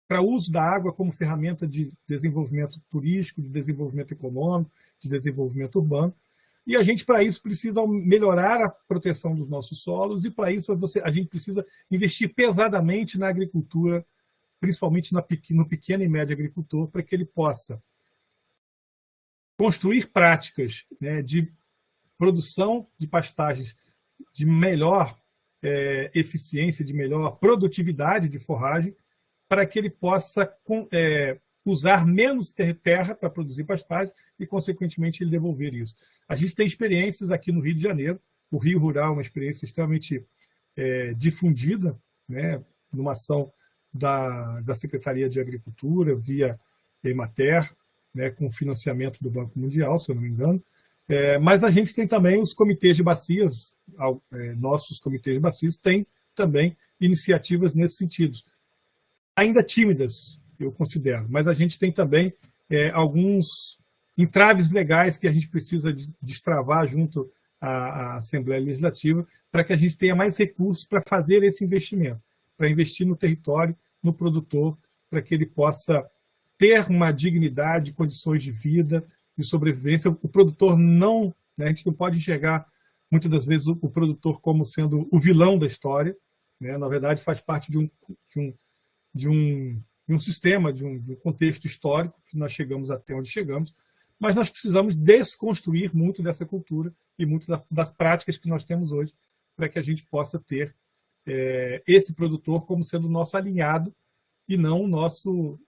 para o uso da água como ferramenta de desenvolvimento turístico, de desenvolvimento econômico, de desenvolvimento urbano. E a gente, para isso, precisa melhorar a proteção dos nossos solos e, para isso, a gente precisa investir pesadamente na agricultura, principalmente no pequeno e médio agricultor, para que ele possa construir práticas, né, de produção de pastagens de melhor eficiência, de melhor produtividade de forragem, para que ele possa usar menos terra para produzir pastagem e, consequentemente, ele devolver isso. A gente tem experiências aqui no Rio de Janeiro. O Rio Rural é uma experiência extremamente difundida, né, numa ação da Secretaria de Agricultura, via Emater, né, com financiamento do Banco Mundial, se eu não me engano. Mas a gente tem também os comitês de bacias, nossos comitês de bacias têm também iniciativas nesse sentido. Ainda tímidas, eu considero, mas a gente tem também alguns entraves legais que a gente precisa destravar junto à Assembleia Legislativa para que a gente tenha mais recursos para fazer esse investimento, para investir no território, no produtor, para que ele possa ter uma dignidade, condições de vida, de sobrevivência. O produtor não, né, a gente não pode enxergar muitas das vezes o produtor como sendo o vilão da história, né? Na verdade faz parte de um sistema, de um contexto histórico que nós chegamos até onde chegamos, mas nós precisamos desconstruir muito dessa cultura e muito das práticas que nós temos hoje para que a gente possa ter esse produtor como sendo o nosso alinhado e não o nosso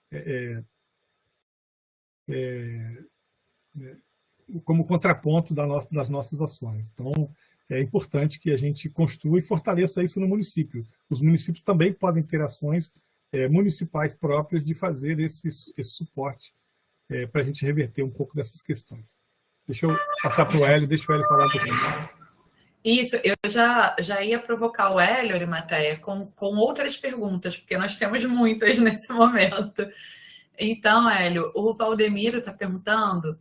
como contraponto das nossas ações. Então, é importante que a gente construa e fortaleça isso no município. Os municípios também podem ter ações municipais próprias de fazer esse suporte para a gente reverter um pouco dessas questões. Deixa eu passar para o Hélio, deixa o Hélio falar um pouquinho. Isso, eu já ia provocar o Hélio, Arimateia, com outras perguntas, porque nós temos muitas nesse momento. Então, Hélio, o Valdemiro está perguntando,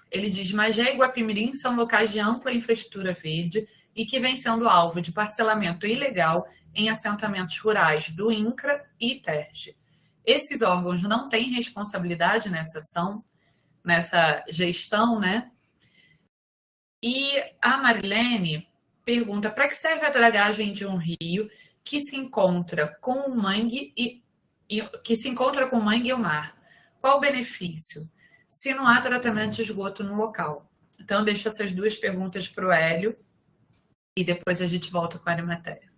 ele diz, Magé e Guapimirim são locais de ampla infraestrutura verde e que vem sendo alvo de parcelamento ilegal em assentamentos rurais do INCRA e TERJ. Esses órgãos não têm responsabilidade nessa ação, nessa gestão, né? E a Marilene pergunta, para que serve a dragagem de um rio que se encontra com o mangue e o mar? Qual o benefício se não há tratamento de esgoto no local? Então, deixo essas duas perguntas para o Hélio e depois a gente volta com a Arimateia.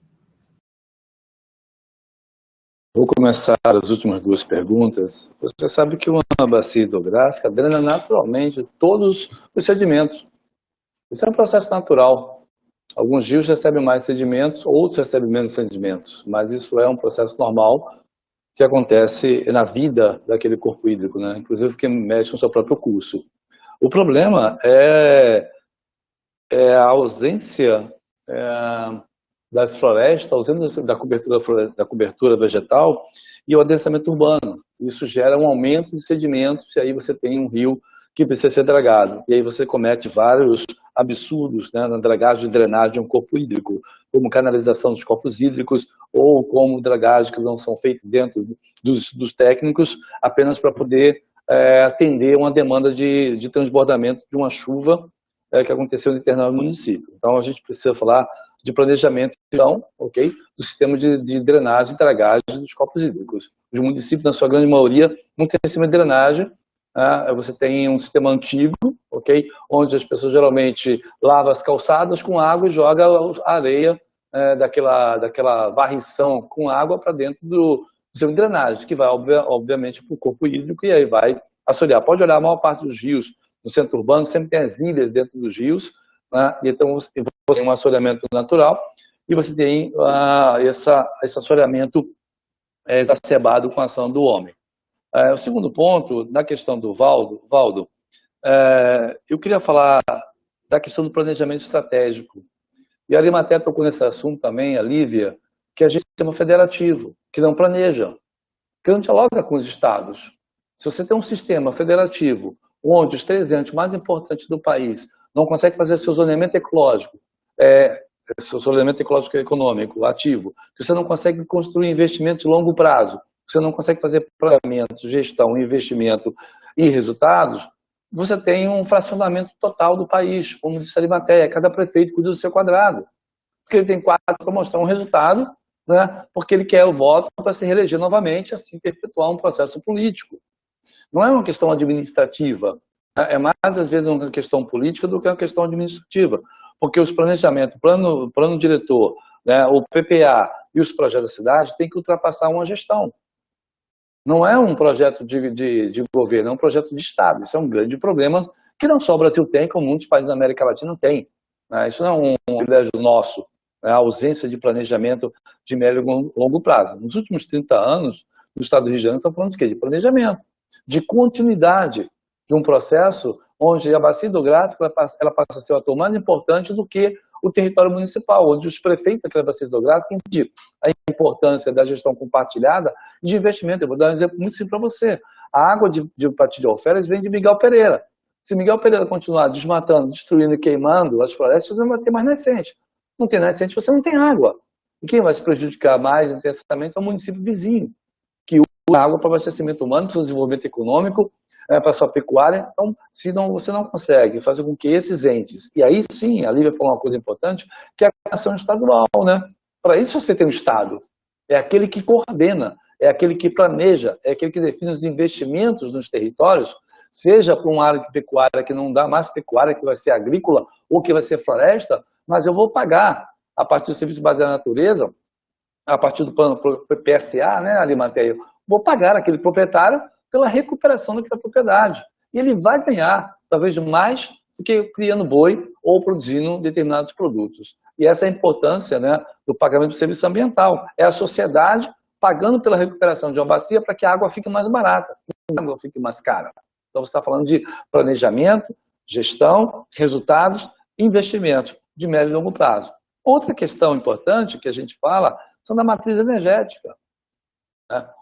Vou começar as últimas duas perguntas. Você sabe que uma bacia hidrográfica drena naturalmente todos os sedimentos. Isso é um processo natural. Alguns rios recebem mais sedimentos, outros recebem menos sedimentos, mas isso é um processo normal que acontece na vida daquele corpo hídrico, né? Inclusive que mexe com o seu próprio curso. O problema é é a ausência das florestas, a ausência da cobertura vegetal e o adensamento urbano. Isso gera um aumento de sedimentos e aí você tem um rio que precisa ser dragado. E aí você comete vários absurdos, né, na dragagem e drenagem de um corpo hídrico, como canalização dos corpos hídricos ou como dragagens que não são feitas dentro dos técnicos apenas para poder atender uma demanda de transbordamento de uma chuva que aconteceu em determinado município. Então a gente precisa falar de planejamento, então, ok, do sistema de drenagem e dragagem dos corpos hídricos. Os municípios, na sua grande maioria, não têm sistema de drenagem. Você tem um sistema antigo, ok, onde as pessoas geralmente lavam as calçadas com água e jogam a areia daquela varrição com água para dentro do sistema de drenagem, que vai, obviamente, para o corpo hídrico e aí vai assorear. Pode olhar, a maior parte dos rios no centro urbano sempre tem as ilhas dentro dos rios, né? E então você tem um assoreamento natural e você tem esse assoreamento exacerbado com a ação do homem. O segundo ponto, na questão do Valdo, eu queria falar da questão do planejamento estratégico. E a Arimatea tocou nesse assunto também, a Lívia, que a gente é um sistema federativo, que não planeja, que não dialoga com os estados. Se você tem um sistema federativo onde os 3 entes mais importantes do país não conseguem fazer seu zoneamento ecológico, seu zoneamento ecológico e econômico ativo, que você não consegue construir investimentos de longo prazo, você não consegue fazer planejamento, gestão, investimento e resultados, você tem um fracionamento total do país, como disse a Arimatea, cada prefeito cuida do seu quadrado, porque ele tem quadro para mostrar um resultado, né, porque ele quer o voto para se reeleger novamente, assim perpetuar um processo político. Não é uma questão administrativa, é mais às vezes uma questão política do que uma questão administrativa, porque os planejamentos, plano diretor, né, o PPA e os projetos da cidade têm que ultrapassar uma gestão. Não é um projeto de governo, é um projeto de Estado. Isso é um grande problema que não só o Brasil tem, como muitos países da América Latina têm. Isso não é um privilégio nosso, a ausência de planejamento de médio e longo prazo. Nos últimos 30 anos, no estado do Rio de Janeiro, estão falando de quê? De planejamento, de continuidade de um processo onde a bacia hidrográfica ela passa a ser o ator mais importante do que o território municipal, onde os prefeitos daquela bacia hidrográfica indicam a importância da gestão compartilhada e de investimento. Eu vou dar um exemplo muito simples para você. A água de Patilha Alferes vem de Miguel Pereira. Se Miguel Pereira continuar desmatando, destruindo e queimando as florestas, você não vai ter mais nascente. Não tem nascente, você não tem água. E quem vai se prejudicar mais intensamente é o município vizinho, que usa água para abastecimento humano, para o desenvolvimento econômico, para a sua pecuária. Então, se você não consegue fazer com que esses entes, e aí sim, a Lívia falou uma coisa importante, que é a ação estadual, né? Para isso você tem um Estado. É aquele que coordena, é aquele que planeja, é aquele que define os investimentos nos territórios, seja para uma área de pecuária que não dá mais pecuária, que vai ser agrícola ou que vai ser floresta, mas eu vou pagar a partir do serviço baseado na natureza, a partir do plano PSA, né, Arimatea, vou pagar aquele proprietário pela recuperação daquela propriedade. E ele vai ganhar, talvez, mais do que criando boi ou produzindo determinados produtos. E essa é a importância, né, do pagamento do serviço ambiental. É a sociedade pagando pela recuperação de uma bacia para que a água fique mais barata, a água fique mais cara. Então, você está falando de planejamento, gestão, resultados, investimentos de médio e longo prazo. Outra questão importante que a gente fala são da matriz energética.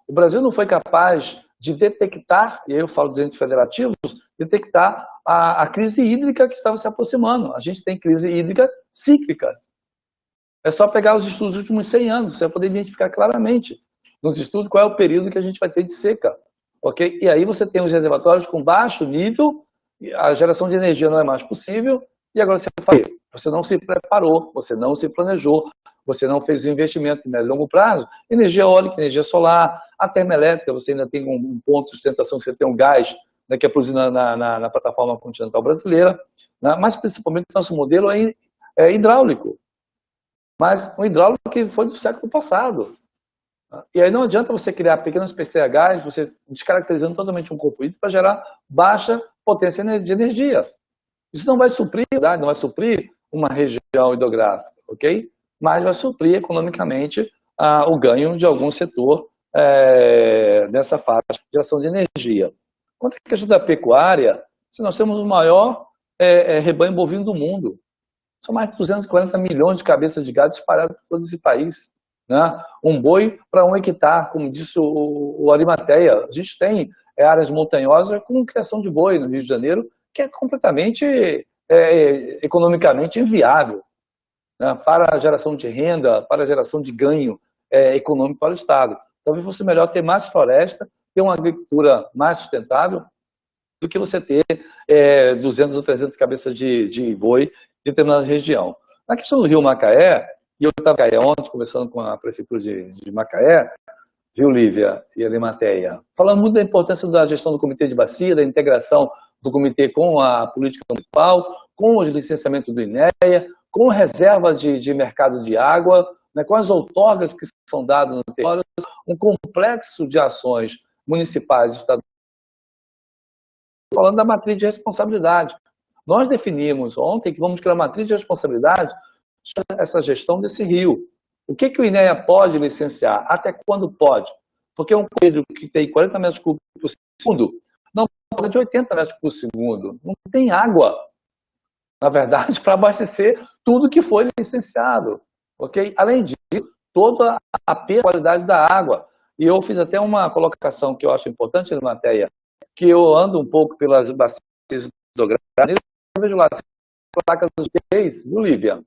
O Brasil não foi capaz de detectar, e aí eu falo dos entes federativos, detectar a crise hídrica que estava se aproximando. A gente tem crise hídrica cíclica. É só pegar os estudos dos últimos 100 anos, você vai poder identificar claramente nos estudos qual é o período que a gente vai ter de seca. Okay? E aí você tem os reservatórios com baixo nível, a geração de energia não é mais possível, e agora você não se preparou, você não se planejou, você não fez investimento em médio e longo prazo, energia eólica, energia solar, a termoelétrica, você ainda tem um ponto de sustentação, você tem um gás, né, que é produzido na plataforma continental brasileira, né, mas principalmente o nosso modelo é hidráulico, mas um hidráulico que foi do século passado. E aí não adianta você criar pequenos PCHs, você descaracterizando totalmente um corpo hídrico para gerar baixa potência de energia. Isso não vai suprir, não vai suprir uma região hidrográfica, ok? Mas vai suprir economicamente o ganho de algum setor nessa faixa de geração de energia. Quanto à questão da pecuária, nós temos o maior rebanho bovino do mundo. São mais de 240 milhões de cabeças de gado espalhadas por todo esse país. Né? Um boi para 1 hectare, como disse o Arimateia. A gente tem áreas montanhosas com criação de boi no Rio de Janeiro, que é completamente economicamente inviável, né? Para a geração de renda, para a geração de ganho econômico para o Estado. Talvez fosse melhor ter mais floresta, ter uma agricultura mais sustentável, do que você ter 200 ou 300 cabeças de boi em determinada região. Na questão do Rio Macaé, e eu estava em Macaé ontem, conversando com a prefeitura de Macaé, viu, Lívia e Arimateia, falando muito da importância da gestão do comitê de bacia, da integração do comitê com a política municipal, com o licenciamento do INEA, com reserva de mercado de água, né, com as outorgas que são dadas no território, um complexo de ações municipais e estaduais, falando da matriz de responsabilidade. Nós definimos ontem que vamos criar uma matriz de responsabilidade sobre essa gestão desse rio. O que o INEA pode licenciar? Até quando pode? Porque um coelho que tem 40 metros cúbicos por segundo não pode de 80 metros por segundo. Não tem água, na verdade, para abastecer tudo que foi licenciado. Okay? Além disso, toda a perda de qualidade da água. E eu fiz até uma colocação que eu acho importante na matéria, que eu ando um pouco pelas bacias hidrográficas, eu vejo lá placas dos reis, do Lívia,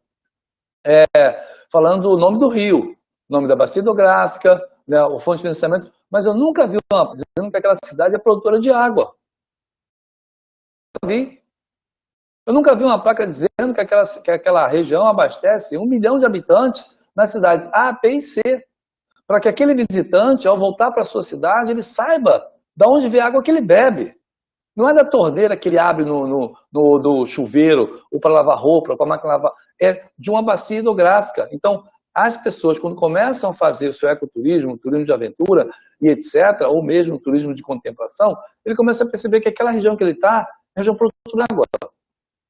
falando o nome do rio, o nome da bacia hidrográfica, né, o fonte de financiamento, mas eu nunca vi uma dizendo que aquela cidade é produtora de água. Eu nunca vi uma placa dizendo que aquela região abastece 1 milhão de habitantes nas cidades A, B e C, para que aquele visitante, ao voltar para a sua cidade, ele saiba de onde vem a água que ele bebe. Não é da torneira que ele abre do chuveiro, ou para lavar roupa, para a máquina lavar. É de uma bacia hidrográfica. Então, as pessoas, quando começam a fazer o seu ecoturismo, turismo de aventura e etc., ou mesmo turismo de contemplação, ele começa a perceber que aquela região que ele está é região produtora de água.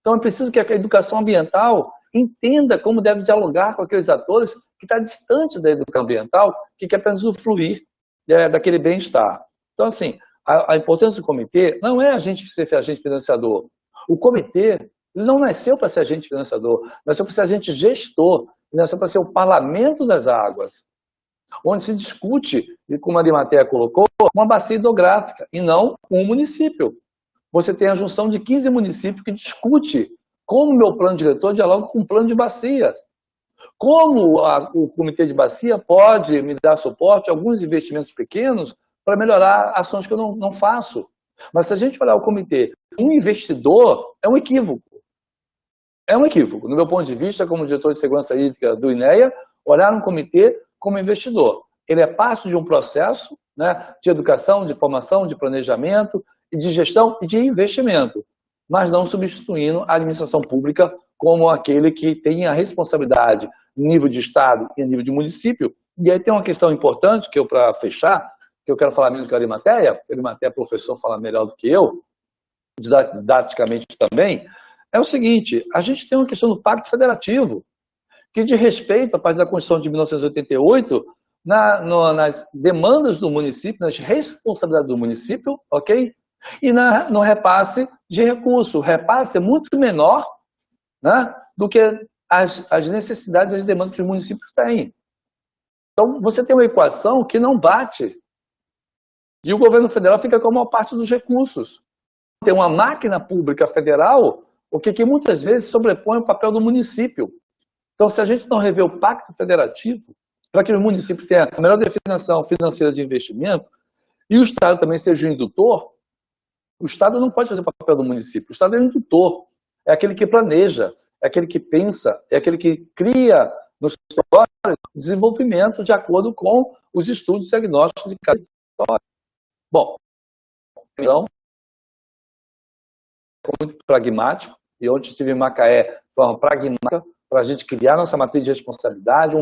Então, é preciso que a educação ambiental entenda como deve dialogar com aqueles atores que estão distantes da educação ambiental, que quer apenas usufruir daquele bem-estar. Então, assim, a importância do comitê não é a gente ser agente financiador. O comitê não nasceu para ser agente financiador, nasceu para ser agente gestor, nasceu para ser o parlamento das águas, onde se discute, e como a Arimateia colocou, uma bacia hidrográfica, e não um município. Você tem a junção de 15 municípios que discute como o meu plano diretor dialoga com o plano de bacia. Como o comitê de bacia pode me dar suporte a alguns investimentos pequenos para melhorar ações que eu não faço. Mas se a gente olhar o comitê, um investidor é um equívoco. É um equívoco. No meu ponto de vista, como diretor de segurança hídrica do INEA, olhar um comitê como investidor. Ele é parte de um processo, né, de educação, de formação, de planejamento, de gestão e de investimento, mas não substituindo a administração pública como aquele que tem a responsabilidade nível de Estado e nível de município. E aí tem uma questão importante, que eu, para fechar, que eu quero falar menos que a Arimateia é professor, fala melhor do que eu, didaticamente também, é o seguinte, a gente tem uma questão do Pacto Federativo, que diz respeito, a partir da Constituição de 1988, nas demandas do município, nas responsabilidades do município, ok? E no repasse de recurso. O repasse é muito menor, né, do que as necessidades e as demandas que os municípios têm. Então, você tem uma equação que não bate. E o governo federal fica com a maior parte dos recursos. Tem uma máquina pública federal, o que muitas vezes sobrepõe o papel do município. Então, se a gente não rever o pacto federativo, para que os municípios tenham a melhor definição financeira de investimento, e o Estado também seja o indutor, o Estado não pode fazer o papel do município. O Estado é o indutor, é aquele que planeja, é aquele que pensa, é aquele que cria nos territórios desenvolvimento de acordo com os estudos diagnósticos de cada território. Bom, então, muito pragmático, e onde estive em Macaé, de forma pragmática, para a gente criar nossa matriz de responsabilidade.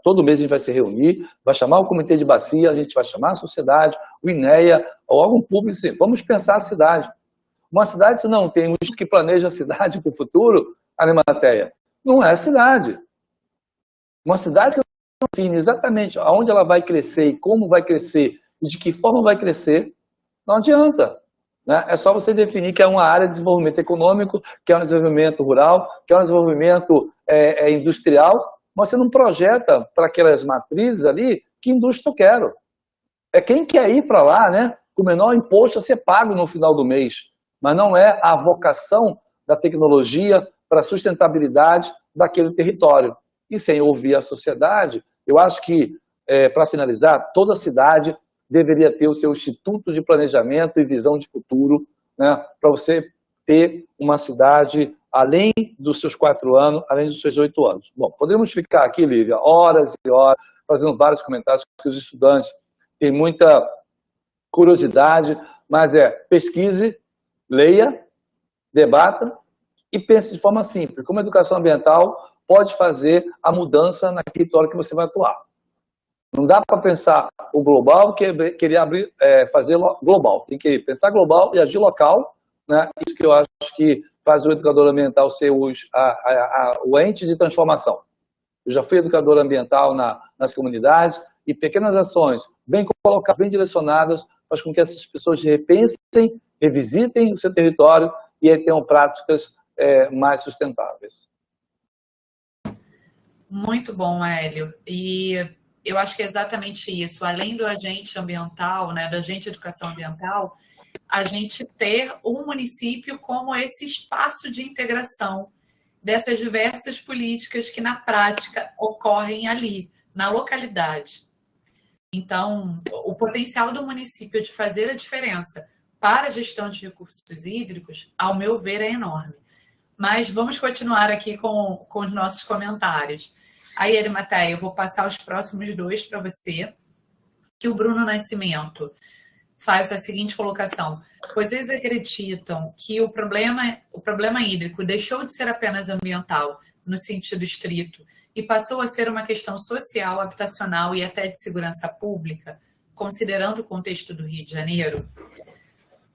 Todo mês a gente vai se reunir, vai chamar o comitê de bacia, a gente vai chamar a sociedade, o INEA, ou órgão público, assim, vamos pensar a cidade. Uma cidade que não tem um que planeja a cidade para o futuro, a Arimateia, não é cidade. Uma cidade que não define exatamente aonde ela vai crescer e como vai crescer, e de que forma vai crescer, não adianta. né? É só você definir que é uma área de desenvolvimento econômico, que é um desenvolvimento rural, que é um desenvolvimento industrial, mas você não projeta para aquelas matrizes ali que indústria eu quero. É quem quer ir para lá, né, com o menor imposto a ser pago no final do mês, mas não é a vocação da tecnologia para a sustentabilidade daquele território. E sem ouvir a sociedade, eu acho que, para finalizar, toda cidade deveria ter o seu instituto de planejamento e visão de futuro, né, para você ter uma cidade além dos seus 4 anos, além dos seus 8 anos. Bom, podemos ficar aqui, Lívia, horas e horas, fazendo vários comentários que os estudantes têm muita curiosidade, mas pesquise, leia, debata e pense de forma simples. Como a educação ambiental pode fazer a mudança naquele território que você vai atuar. Não dá para pensar o global e querer fazer global. Tem que pensar global e agir local, né? Isso que eu acho que faz o educador ambiental ser o ente de transformação. Eu já fui educador ambiental nas comunidades e pequenas ações bem colocadas, bem direcionadas, faz com que essas pessoas repensem, revisitem o seu território e aí tenham práticas mais sustentáveis. Muito bom, Hélio. E eu acho que é exatamente isso. Além do agente ambiental, né, do agente de educação ambiental, a gente ter um município como esse espaço de integração dessas diversas políticas que, na prática, ocorrem ali, na localidade. Então, o potencial do município de fazer a diferença para a gestão de recursos hídricos, ao meu ver, é enorme. Mas vamos continuar aqui com os nossos comentários. Aí, Arimateia, eu vou passar os próximos 2 para você, que o Bruno Nascimento faz a seguinte colocação. Vocês acreditam que o problema hídrico deixou de ser apenas ambiental, no sentido estrito, e passou a ser uma questão social, habitacional e até de segurança pública, considerando o contexto do Rio de Janeiro?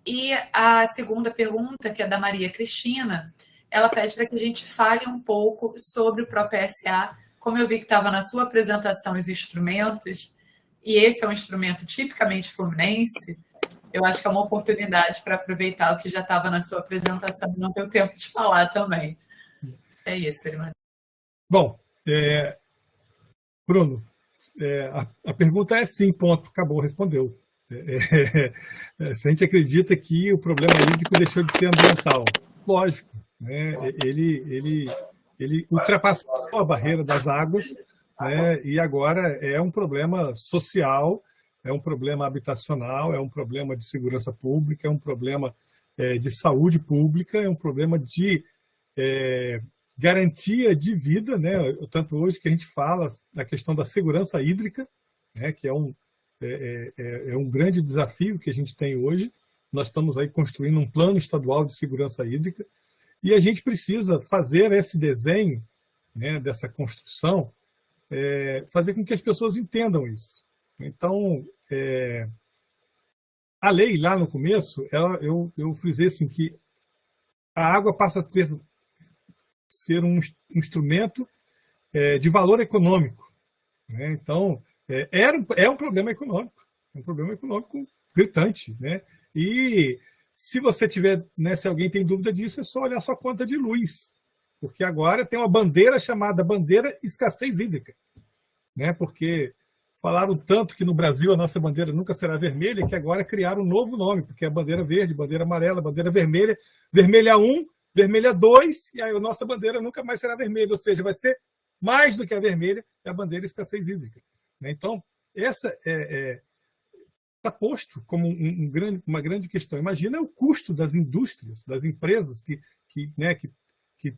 E a segunda pergunta, que é da Maria Cristina, ela pede para que a gente fale um pouco sobre o ProPSA. Como eu vi que estava na sua apresentação os instrumentos, e esse é um instrumento tipicamente fluminense, eu acho que é uma oportunidade para aproveitar o que já estava na sua apresentação e não deu tempo de falar também. É isso, irmã. Bom, Bruno, a pergunta é sim, ponto, acabou, respondeu. Se a gente acredita que o problema hídrico deixou de ser ambiental, lógico, né? Ele ultrapassou a barreira das águas, né? E agora é um problema social, é um problema habitacional, é um problema de segurança pública, é um problema de saúde pública, é um problema de garantia de vida, né? Tanto hoje que a gente fala da questão da segurança hídrica, né? Que é um grande desafio que a gente tem hoje. Nós estamos aí construindo um plano estadual de segurança hídrica e a gente precisa fazer esse desenho, né, dessa construção, fazer com que as pessoas entendam isso. Então, a lei, lá no começo, eu frisei assim, que a água passa a ser um instrumento de valor econômico, né? Então, é um problema econômico, gritante, né? E se você tiver, né, se alguém tem dúvida disso, é só olhar sua conta de luz, porque agora tem uma bandeira chamada bandeira escassez hídrica, né? Porque falaram tanto que no Brasil a nossa bandeira nunca será vermelha, que agora criaram um novo nome, porque é a bandeira verde, bandeira amarela, bandeira vermelha, vermelha 1, vermelha 2, e aí a nossa bandeira nunca mais será vermelha, ou seja, vai ser mais do que a vermelha, é a bandeira escassez hídrica. Então, essa está posto como uma grande questão. Imagina o custo das indústrias, das empresas que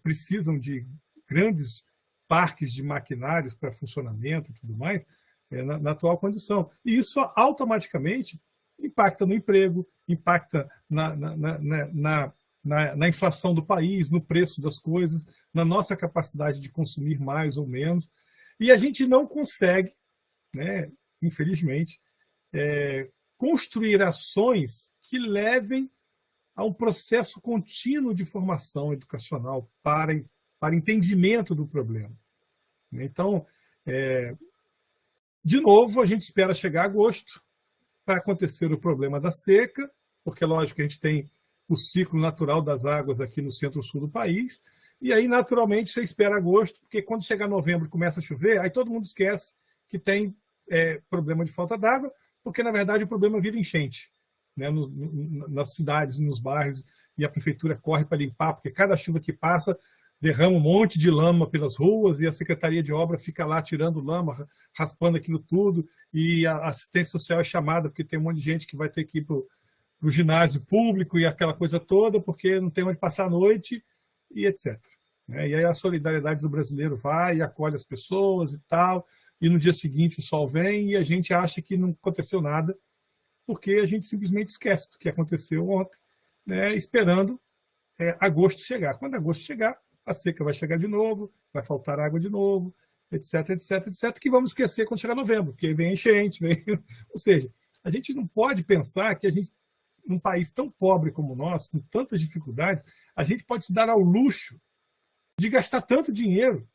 precisam de grandes parques de maquinários para funcionamento e tudo mais, na atual condição. E isso automaticamente impacta no emprego, impacta na inflação do país, no preço das coisas, na nossa capacidade de consumir mais ou menos. E a gente não consegue, né, infelizmente, construir ações que levem a um processo contínuo de formação educacional para entendimento do problema. Então, de novo, a gente espera chegar a agosto para acontecer o problema da seca, porque, lógico, a gente tem o ciclo natural das águas aqui no centro-sul do país, e aí, naturalmente, você espera agosto, porque quando chegar novembro e começa a chover, aí todo mundo esquece que tem problema de falta d'água, porque, na verdade, o problema vira enchente, né, nas cidades, nos bairros, e a prefeitura corre para limpar, porque cada chuva que passa derrama um monte de lama pelas ruas, e a Secretaria de Obra fica lá tirando lama, raspando aquilo tudo, e a assistência social é chamada, porque tem um monte de gente que vai ter que ir para o ginásio público e aquela coisa toda, porque não tem onde passar a noite, e etc. E aí a solidariedade do brasileiro vai e acolhe as pessoas e tal, e no dia seguinte o sol vem e a gente acha que não aconteceu nada, porque a gente simplesmente esquece do que aconteceu ontem, né, esperando agosto chegar. Quando agosto chegar, a seca vai chegar de novo, vai faltar água de novo, etc, etc, etc, que vamos esquecer quando chegar novembro, porque vem enchente, vem... Ou seja, a gente não pode pensar que a gente, num país tão pobre como o nosso, com tantas dificuldades, a gente pode se dar ao luxo de gastar tanto dinheiro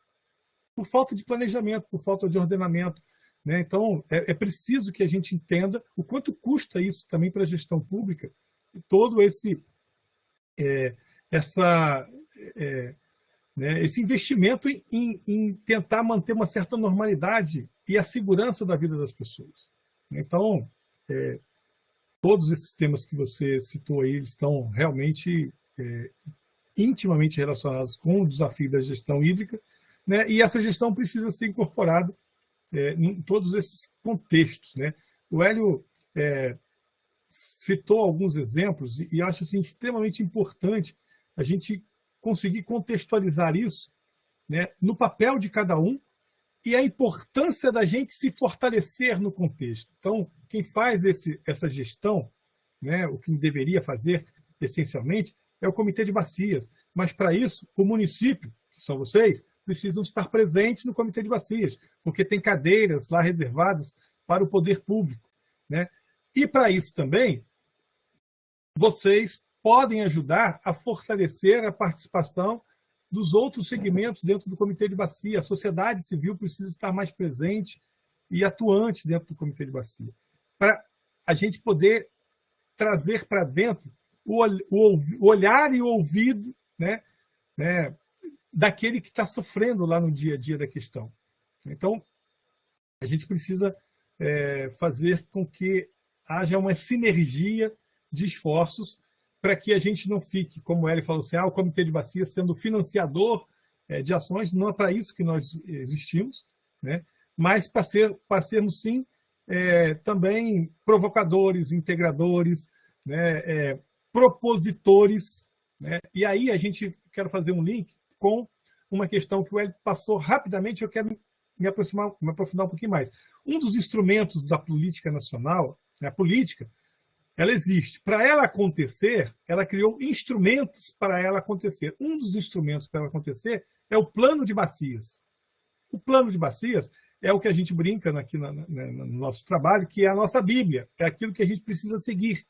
por falta de planejamento, por falta de ordenamento, né? Então, é preciso que a gente entenda o quanto custa isso também para a gestão pública, todo esse investimento em tentar manter uma certa normalidade e a segurança da vida das pessoas. Então, todos esses temas que você citou aí estão realmente intimamente relacionados com o desafio da gestão hídrica, né? E essa gestão precisa ser incorporada em todos esses contextos, né? O Hélio citou alguns exemplos e acho assim, extremamente importante a gente conseguir contextualizar isso, né, no papel de cada um e a importância da gente se fortalecer no contexto. Então, quem faz essa gestão, né, o que deveria fazer essencialmente, é o Comitê de Bacias. Mas, para isso, o município, que são vocês, precisam estar presentes no Comitê de Bacias, porque tem cadeiras lá reservadas para o poder público, né? E, para isso também, vocês podem ajudar a fortalecer a participação dos outros segmentos dentro do Comitê de Bacia. A sociedade civil precisa estar mais presente e atuante dentro do Comitê de Bacia, para a gente poder trazer para dentro o olhar e o ouvido, né, daquele que está sofrendo lá no dia a dia da questão. Então, a gente precisa fazer com que haja uma sinergia de esforços para que a gente não fique, como ele falou assim, o Comitê de Bacia sendo financiador de ações. Não é para isso que nós existimos, né? Mas para sermos, sim, também provocadores, integradores, né? Propositores, né? E aí a gente quero fazer um link com uma questão que o Hélio passou rapidamente, eu quero me aprofundar um pouquinho mais. Um dos instrumentos da política nacional, a política, ela existe. Para ela acontecer, ela criou instrumentos para ela acontecer. Um dos instrumentos para ela acontecer é o plano de bacias. O plano de bacias é o que a gente brinca aqui no nosso trabalho, que é a nossa Bíblia, é aquilo que a gente precisa seguir.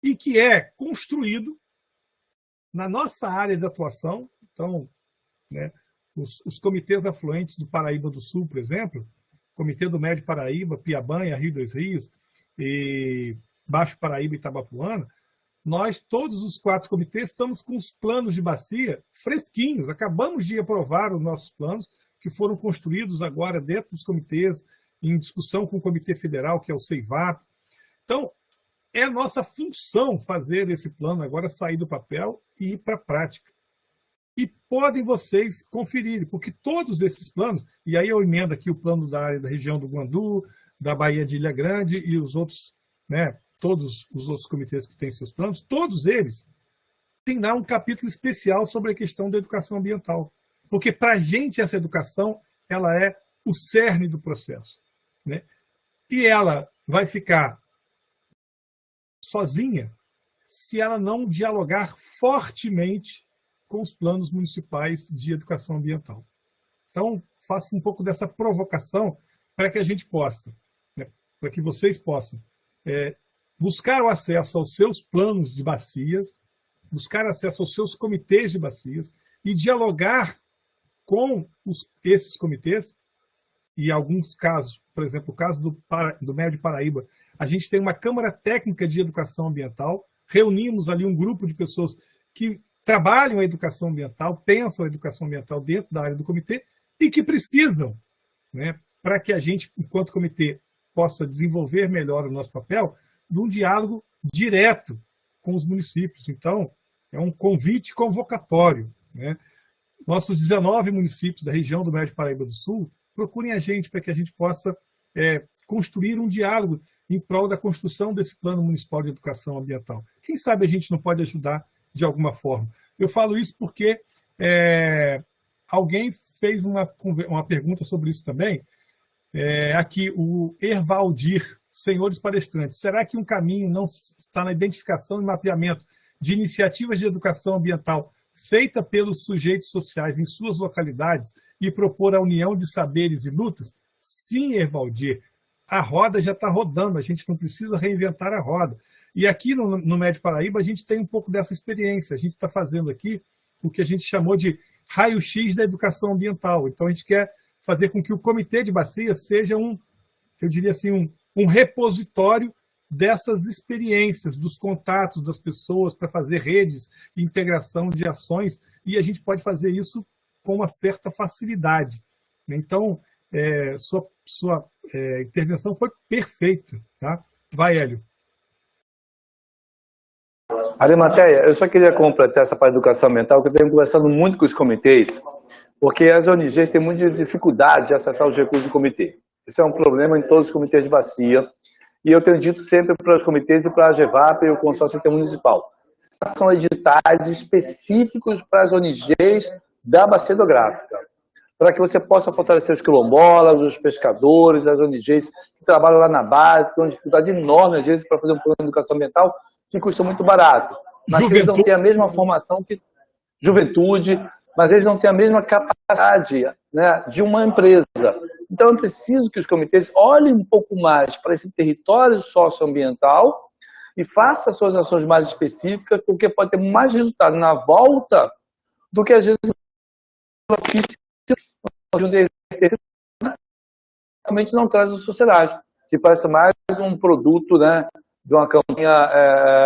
E que é construído na nossa área de atuação. Então, né, os comitês afluentes do Paraíba do Sul, por exemplo, Comitê do Médio Paraíba, Piabanha, Rio dos Rios e Baixo Paraíba e Itabapuana, nós, todos os 4 comitês, estamos com os planos de bacia fresquinhos. Acabamos de aprovar os nossos planos, que foram construídos agora dentro dos comitês, em discussão com o Comitê Federal, que é o CEIVAP. Então, é a nossa função fazer esse plano agora sair do papel e ir para a prática. E podem vocês conferir, porque todos esses planos, e aí eu emendo aqui o plano da área da região do Guandu, da Baía de Ilha Grande e os outros, né, todos os outros comitês que têm seus planos, todos eles têm lá um capítulo especial sobre a questão da educação ambiental. Porque para a gente essa educação ela é o cerne do processo, né? E ela vai ficar sozinha se ela não dialogar fortemente com os planos municipais de educação ambiental. Então, faço um pouco dessa provocação para que a gente possa, né, para que vocês possam buscar o acesso aos seus planos de bacias, buscar acesso aos seus comitês de bacias e dialogar com esses comitês. E em alguns casos, por exemplo, o caso do Médio Paraíba, a gente tem uma Câmara Técnica de Educação Ambiental reunimos ali um grupo de pessoas que trabalham a educação ambiental, pensam a educação ambiental dentro da área do comitê e que precisam, né, para que a gente, enquanto comitê, possa desenvolver melhor o nosso papel, de um diálogo direto com os municípios. Então, é um convite convocatório, né? Nossos 19 municípios da região do Médio Paraíba do Sul, procurem a gente para que a gente possa construir um diálogo em prol da construção desse Plano Municipal de Educação Ambiental. Quem sabe a gente não pode ajudar de alguma forma. Eu falo isso porque alguém fez uma pergunta sobre isso também. Aqui, o Ervaldir, senhores palestrantes, será que um caminho não está na identificação e mapeamento de iniciativas de educação ambiental feita pelos sujeitos sociais em suas localidades e propor a união de saberes e lutas? Sim, Ervaldir, a roda já está rodando, a gente não precisa reinventar a roda. E aqui no Médio Paraíba a gente tem um pouco dessa experiência, a gente está fazendo aqui o que a gente chamou de raio-x da educação ambiental. Então a gente quer fazer com que o Comitê de Bacias seja eu diria assim, um repositório dessas experiências, dos contatos das pessoas para fazer redes, integração de ações, e a gente pode fazer isso com uma certa facilidade. Então, sua intervenção foi perfeita. Tá? Vai, Hélio. Arimateia, eu só queria completar essa parte de educação ambiental, que eu tenho conversando muito com os comitês, porque as ONGs têm muita dificuldade de acessar os recursos do comitê. Isso é um problema em todos os comitês de bacia. E eu tenho dito sempre para os comitês e para a GEVAP e o consórcio intermunicipal: são editais específicos para as ONGs da bacia hidrográfica, para que você possa fortalecer os quilombolas, os pescadores, as ONGs que trabalham lá na base, que têm uma dificuldade enorme, às vezes, para fazer um plano de educação ambiental que custa muito barato. Mas eles não têm a mesma formação que juventude, mas eles não têm a mesma capacidade, né, de uma empresa. Então, é preciso que os comitês olhem um pouco mais para esse território socioambiental e façam suas ações mais específicas, porque pode ter mais resultado na volta do que, às vezes, realmente não traz a sociedade, que parece mais um produto, né, de uma campanha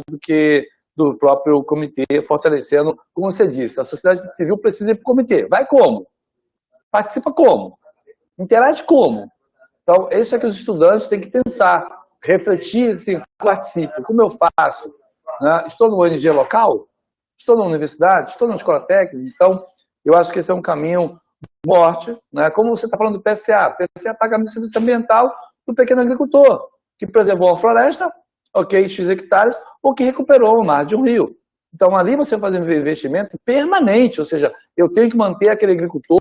do que do próprio comitê, fortalecendo, como você disse, a sociedade civil precisa ir para o comitê. Vai como? Participa como? Interage como? Então, isso é que os estudantes têm que pensar, refletir, assim, participo, como eu faço? Né? Estou no ONG local? Estou na universidade? Estou na escola técnica? Então, eu acho que esse é um caminho forte, né? Como você está falando do PSA. O PSA paga a serviço ambiental do pequeno agricultor, que preservou a floresta, ok, X hectares, ou que recuperou o mar de um rio. Então, ali você faz um investimento permanente, ou seja, eu tenho que manter aquele agricultor,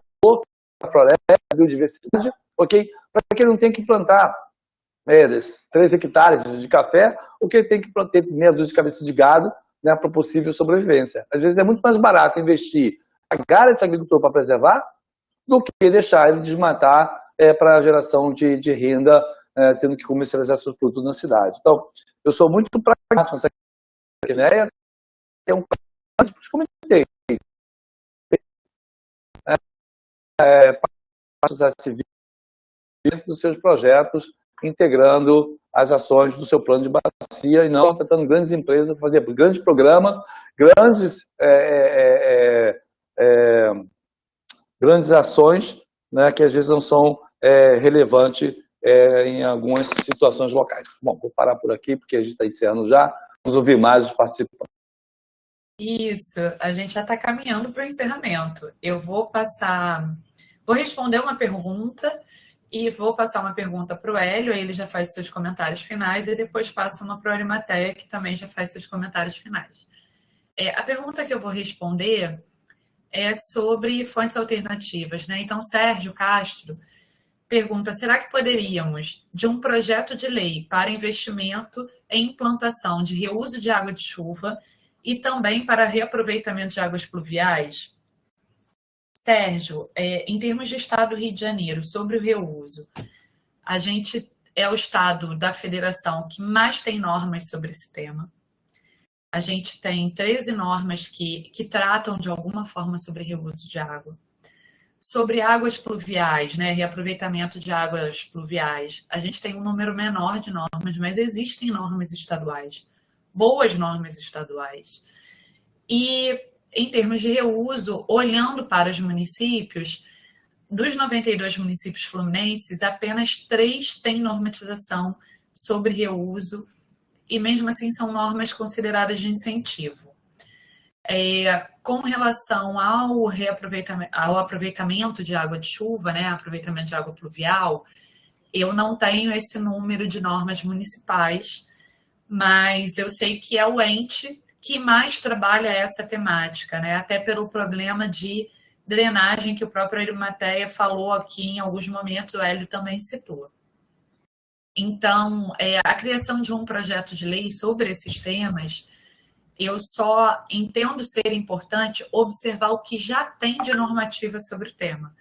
a floresta, a biodiversidade, ok? Para que ele não tenha que plantar 3 hectares de café, ou que ele tem que ter meia dúzia de cabeças de gado, né, para possível sobrevivência. Às vezes é muito mais barato investir, pagar esse agricultor para preservar, do que deixar ele desmatar para a geração de renda, tendo que comercializar seus produtos na cidade. Então, eu sou muito pragmático nessa ideia, tem um plano para os comitês. Para a sociedade civil dos seus projetos, integrando as ações do seu plano de bacia e não tratando grandes empresas, fazer grandes programas, grandes ações, né, que às vezes não são relevantes em algumas situações locais. Bom, vou parar por aqui, porque a gente está encerrando já. Vamos ouvir mais os participantes. Isso, a gente já está caminhando para o encerramento. Eu vou responder uma pergunta e vou passar uma pergunta para o Hélio, aí ele já faz seus comentários finais, e depois passo uma para o Arimateia, que também já faz seus comentários finais. A pergunta que eu vou responder é sobre fontes alternativas, né? Então, Sérgio Castro pergunta: será que poderíamos, de um projeto de lei para investimento em implantação de reuso de água de chuva e também para reaproveitamento de águas pluviais? Sérgio, em termos de Estado do Rio de Janeiro, sobre o reuso, a gente é o estado da federação que mais tem normas sobre esse tema. A gente tem 13 normas que tratam de alguma forma sobre reuso de água. Sobre águas pluviais, né, reaproveitamento de águas pluviais, a gente tem um número menor de normas, mas existem normas estaduais. boas normas estaduais. E, em termos de reuso, olhando para os municípios, dos 92 municípios fluminenses, apenas 3 têm normatização sobre reuso, e mesmo assim são normas consideradas de incentivo. Com relação ao aproveitamento de água de chuva, né, aproveitamento de água pluvial, eu não tenho esse número de normas municipais, mas eu sei que é o ente que mais trabalha essa temática, né, até pelo problema de drenagem que o próprio Hélio Matéia falou aqui em alguns momentos, o Hélio também citou. Então, a criação de um projeto de lei sobre esses temas, eu só entendo ser importante observar o que já tem de normativa sobre o tema,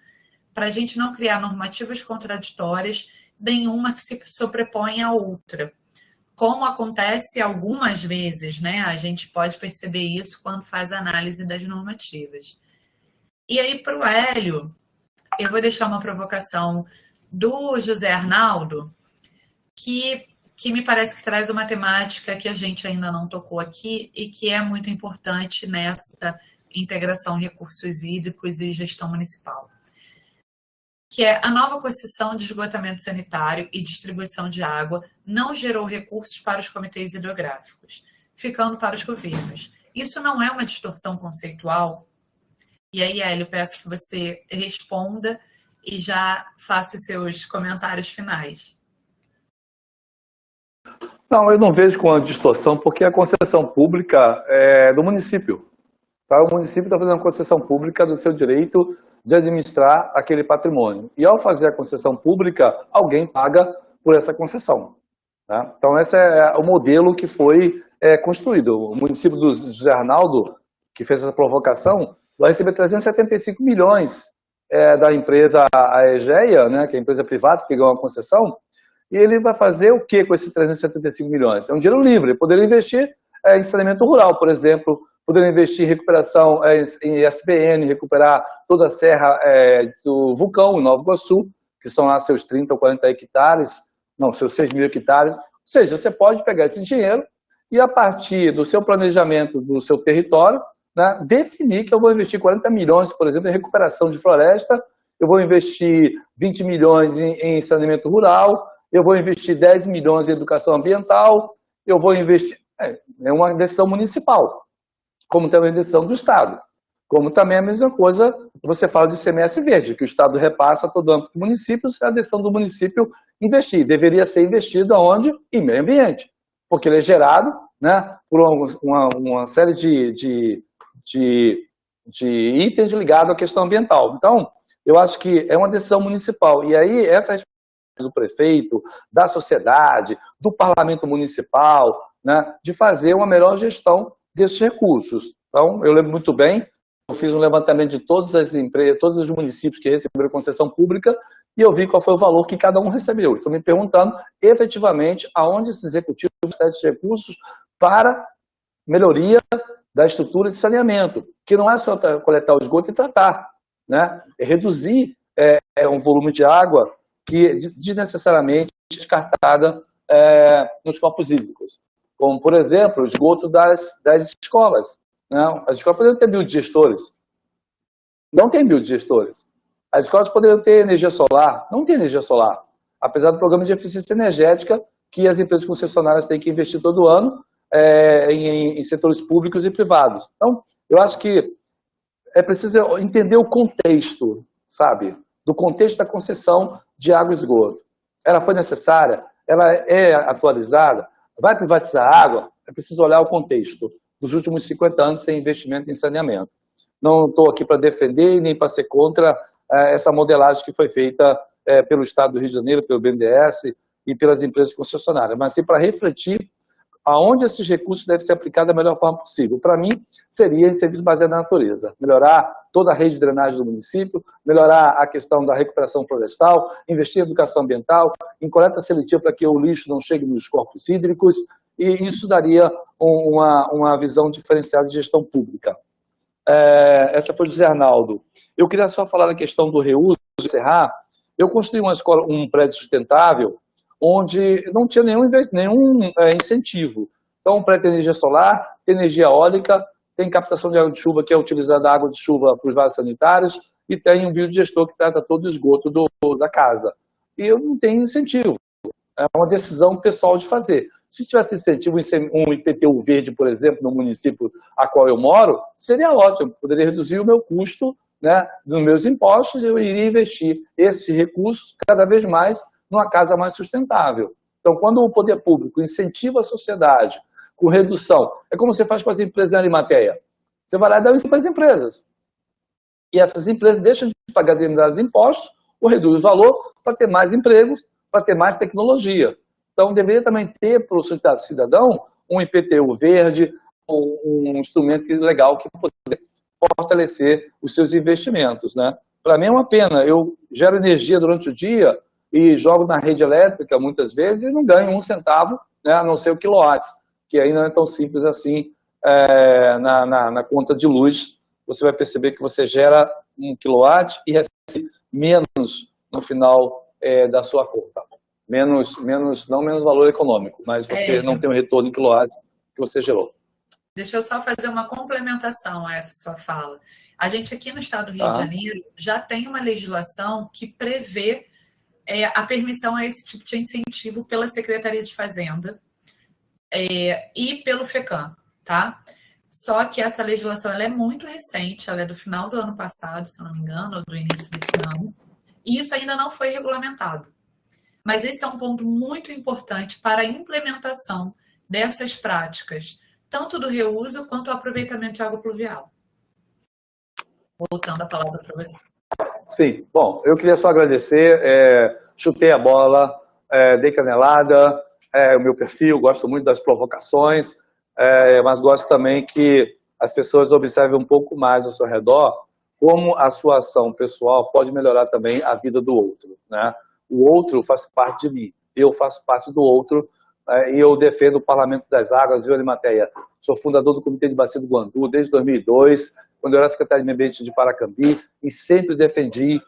para a gente não criar normativas contraditórias, nenhuma que se sobrepõe à outra. Como acontece algumas vezes, né? A gente pode perceber isso quando faz a análise das normativas. E aí, para o Hélio, eu vou deixar uma provocação do José Arnaldo, que me parece que traz uma temática que a gente ainda não tocou aqui e que é muito importante nessa integração recursos hídricos e gestão municipal, que é a nova concessão de esgotamento sanitário e distribuição de água não gerou recursos para os comitês hidrográficos, ficando para os governos. Isso não é uma distorção conceitual? E aí, Hélio, peço que você responda e já faça os seus comentários finais. Não, eu não vejo com a distorção, porque a concessão pública é do município. Tá? O município está fazendo a concessão pública do seu direito de administrar aquele patrimônio. E ao fazer a concessão pública, alguém paga por essa concessão. Tá? Então, esse é o modelo que foi construído. O município do José Arnaldo, que fez essa provocação, vai receber 375 milhões da empresa Aegea, né, que é a empresa privada que ganhou a concessão, e ele vai fazer o que com esses 375 milhões? É um dinheiro livre, ele poderia investir em saneamento rural, por exemplo, poderia investir em recuperação em SBN, recuperar toda a serra do Vulcão, em Nova Iguaçu, que são lá seus 30 ou 40 hectares, não, seus 6 mil hectares. Ou seja, você pode pegar esse dinheiro e, a partir do seu planejamento do seu território, né, definir que eu vou investir 40 milhões, por exemplo, em recuperação de floresta, eu vou investir 20 milhões em saneamento rural, eu vou investir 10 milhões em educação ambiental, eu vou investir... É uma decisão municipal, como também a decisão do Estado. Como também a mesma coisa, você fala de ICMS verde, que o Estado repassa todo o âmbito do município, é a decisão do município investir. Deveria ser investido aonde? Em meio ambiente, porque ele é gerado, né, por uma série de itens ligados à questão ambiental. Então, eu acho que é uma decisão municipal. E aí, essa do prefeito, da sociedade, do parlamento municipal, né, de fazer uma melhor gestão desses recursos. Então, eu lembro muito bem, eu fiz um levantamento de todas as empresas, todos os municípios que receberam concessão pública, e eu vi qual foi o valor que cada um recebeu. Estou me perguntando, efetivamente, aonde esses executivos têm esses recursos para melhoria da estrutura de saneamento, que não é só coletar o esgoto e tratar, né? É reduzir um volume de água que desnecessariamente descartada nos corpos hídricos. Como, por exemplo, o esgoto das escolas. Né? As escolas poderiam ter biodigestores. Não tem biodigestores. As escolas poderiam ter energia solar. Não tem energia solar. Apesar do programa de eficiência energética que as empresas concessionárias têm que investir todo ano em setores públicos e privados. Então, eu acho que é preciso entender o contexto, sabe? Do contexto da concessão de água e esgoto. Ela foi necessária? Ela é atualizada? Vai privatizar a água? É preciso olhar o contexto dos últimos 50 anos sem investimento em saneamento. Não estou aqui para defender nem para ser contra essa modelagem que foi feita pelo Estado do Rio de Janeiro, pelo BNDES e pelas empresas concessionárias, mas sim para refletir aonde esses recursos devem ser aplicados da melhor forma possível. Para mim, seria em serviço baseado na natureza. Melhorar toda a rede de drenagem do município, melhorar a questão da recuperação florestal, investir em educação ambiental, em coleta seletiva para que o lixo não chegue nos corpos hídricos, e isso daria uma visão diferenciada de gestão pública. Essa foi do Zé Arnaldo. Eu queria só falar da questão do reuso, encerrar. Eu construí um prédio sustentável onde não tinha nenhum incentivo. Então, para ter energia solar, tem energia eólica, tem captação de água de chuva, que é utilizada a água de chuva para os vasos sanitários, e tem um biodigestor que trata todo o esgoto da casa. E eu não tenho incentivo. É uma decisão pessoal de fazer. Se tivesse incentivo, um IPTU verde, por exemplo, no município a qual eu moro, seria ótimo. Poderia reduzir o meu custo, né, dos meus impostos, e eu iria investir esses recursos cada vez mais numa casa mais sustentável. Então, quando o poder público incentiva a sociedade com redução, é como você faz com as empresas na Arimateia. Você vai lá e dá isso para as empresas. E essas empresas deixam de pagar determinados impostos ou reduz o valor para ter mais empregos, para ter mais tecnologia. Então, deveria também ter para o cidadão um IPTU verde, um instrumento legal que poder fortalecer os seus investimentos, né? Para mim é uma pena. Eu gero energia durante o dia e jogo na rede elétrica muitas vezes e não ganho um centavo, né, a não ser o quilowatt, que aí não é tão simples assim na conta de luz. Você vai perceber que você gera 1 quilowatt e recebe menos no final da sua conta. Não menos valor econômico, mas você não tem o retorno em quilowatts que você gerou. Deixa eu só fazer uma complementação a essa sua fala. A gente aqui no estado do Rio de Janeiro já tem uma legislação que prevê a permissão a esse tipo de incentivo pela Secretaria de Fazenda e pelo FECAM, tá? Só que essa legislação ela é muito recente, ela é do final do ano passado, se não me engano, ou do início desse ano, e isso ainda não foi regulamentado. Mas esse é um ponto muito importante para a implementação dessas práticas, tanto do reuso quanto do aproveitamento de água pluvial. Voltando a palavra para você. Sim, bom, eu queria só agradecer, chutei a bola, dei canelada, o meu perfil, gosto muito das provocações, mas gosto também que as pessoas observem um pouco mais ao seu redor como a sua ação pessoal pode melhorar também a vida do outro, né? O outro faz parte de mim, eu faço parte do outro, e eu defendo o Parlamento das Águas, viu, Arimateia? Sou fundador do Comitê de Bacia do Guandu desde 2002, quando eu era secretário de Meio Ambiente de Paracambi, e sempre defendi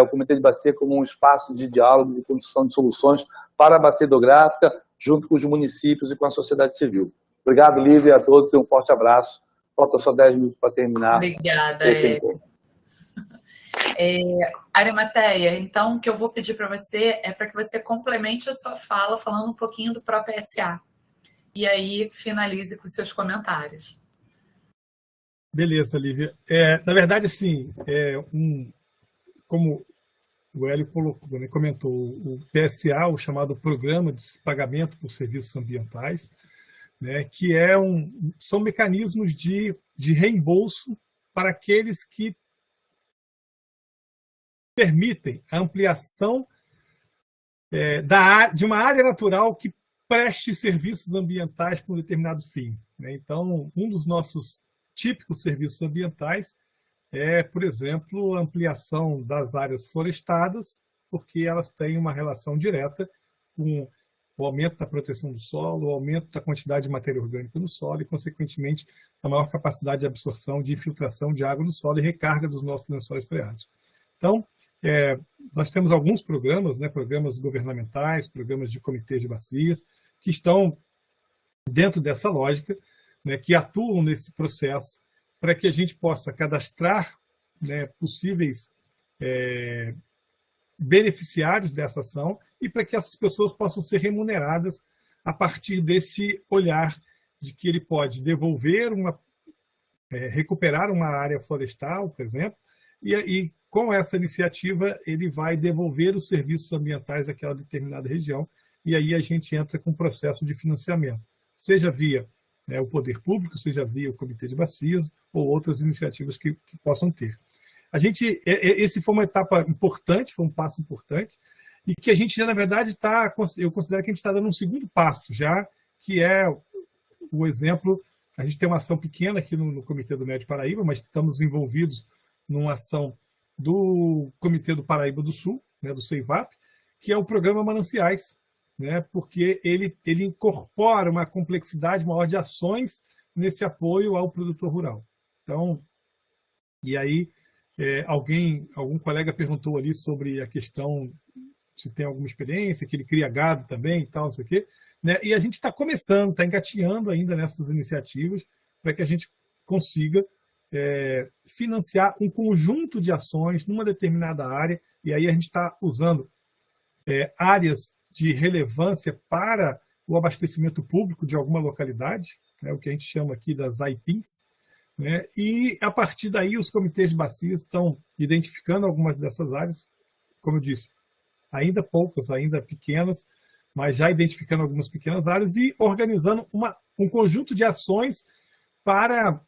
o Comitê de Bacia como um espaço de diálogo, de construção de soluções para a bacia hidrográfica, junto com os municípios e com a sociedade civil. Obrigado, Lívia, e a todos, e um forte abraço. Faltam só 10 minutos para terminar. Obrigada, esse encontro. Arimateia, então o que eu vou pedir para você é para que você complemente a sua fala falando um pouquinho do próprio PSA. E aí finalize com seus comentários. Beleza, Lívia. Na verdade, assim, como o Hélio colocou, né, comentou, o PSA, o chamado Programa de Pagamento por Serviços Ambientais, né, que são mecanismos de reembolso para aqueles que permitem a ampliação de uma área natural que preste serviços ambientais para um determinado fim, né? Então, um dos nossos típicos serviços ambientais por exemplo, a ampliação das áreas florestadas, porque elas têm uma relação direta com o aumento da proteção do solo, o aumento da quantidade de matéria orgânica no solo e, consequentemente, a maior capacidade de absorção, de infiltração de água no solo e recarga dos nossos lençóis freáticos. Então, nós temos alguns programas, né, programas governamentais, programas de comitês de bacias, que estão dentro dessa lógica, né, que atuam nesse processo para que a gente possa cadastrar, né, possíveis beneficiários dessa ação e para que essas pessoas possam ser remuneradas a partir desse olhar de que ele pode devolver recuperar uma área florestal, por exemplo, e com essa iniciativa ele vai devolver os serviços ambientais àquela determinada região, e aí a gente entra com um processo de financiamento, seja via o poder público, seja via o Comitê de Bacias ou outras iniciativas que possam ter. Esse foi uma etapa importante, foi um passo importante, e que a gente já, na verdade, eu considero que a gente está dando um segundo passo já, que é o exemplo. A gente tem uma ação pequena aqui no Comitê do Médio Paraíba, mas estamos envolvidos numa ação do Comitê do Paraíba do Sul, né, do CEIVAP, que é o programa Mananciais, né, porque ele incorpora uma complexidade maior de ações nesse apoio ao produtor rural. Então, e aí algum colega perguntou ali sobre a questão se tem alguma experiência, que ele cria gado também e tal, não sei o quê. Né? E a gente está começando, está engatinhando ainda nessas iniciativas para que a gente consiga financiar um conjunto de ações numa determinada área, e aí a gente está usando áreas de relevância para o abastecimento público de alguma localidade, né, o que a gente chama aqui das IPs, né, e a partir daí os comitês de bacias estão identificando algumas dessas áreas, como eu disse, ainda poucas, ainda pequenas, mas já identificando algumas pequenas áreas e organizando um conjunto de ações para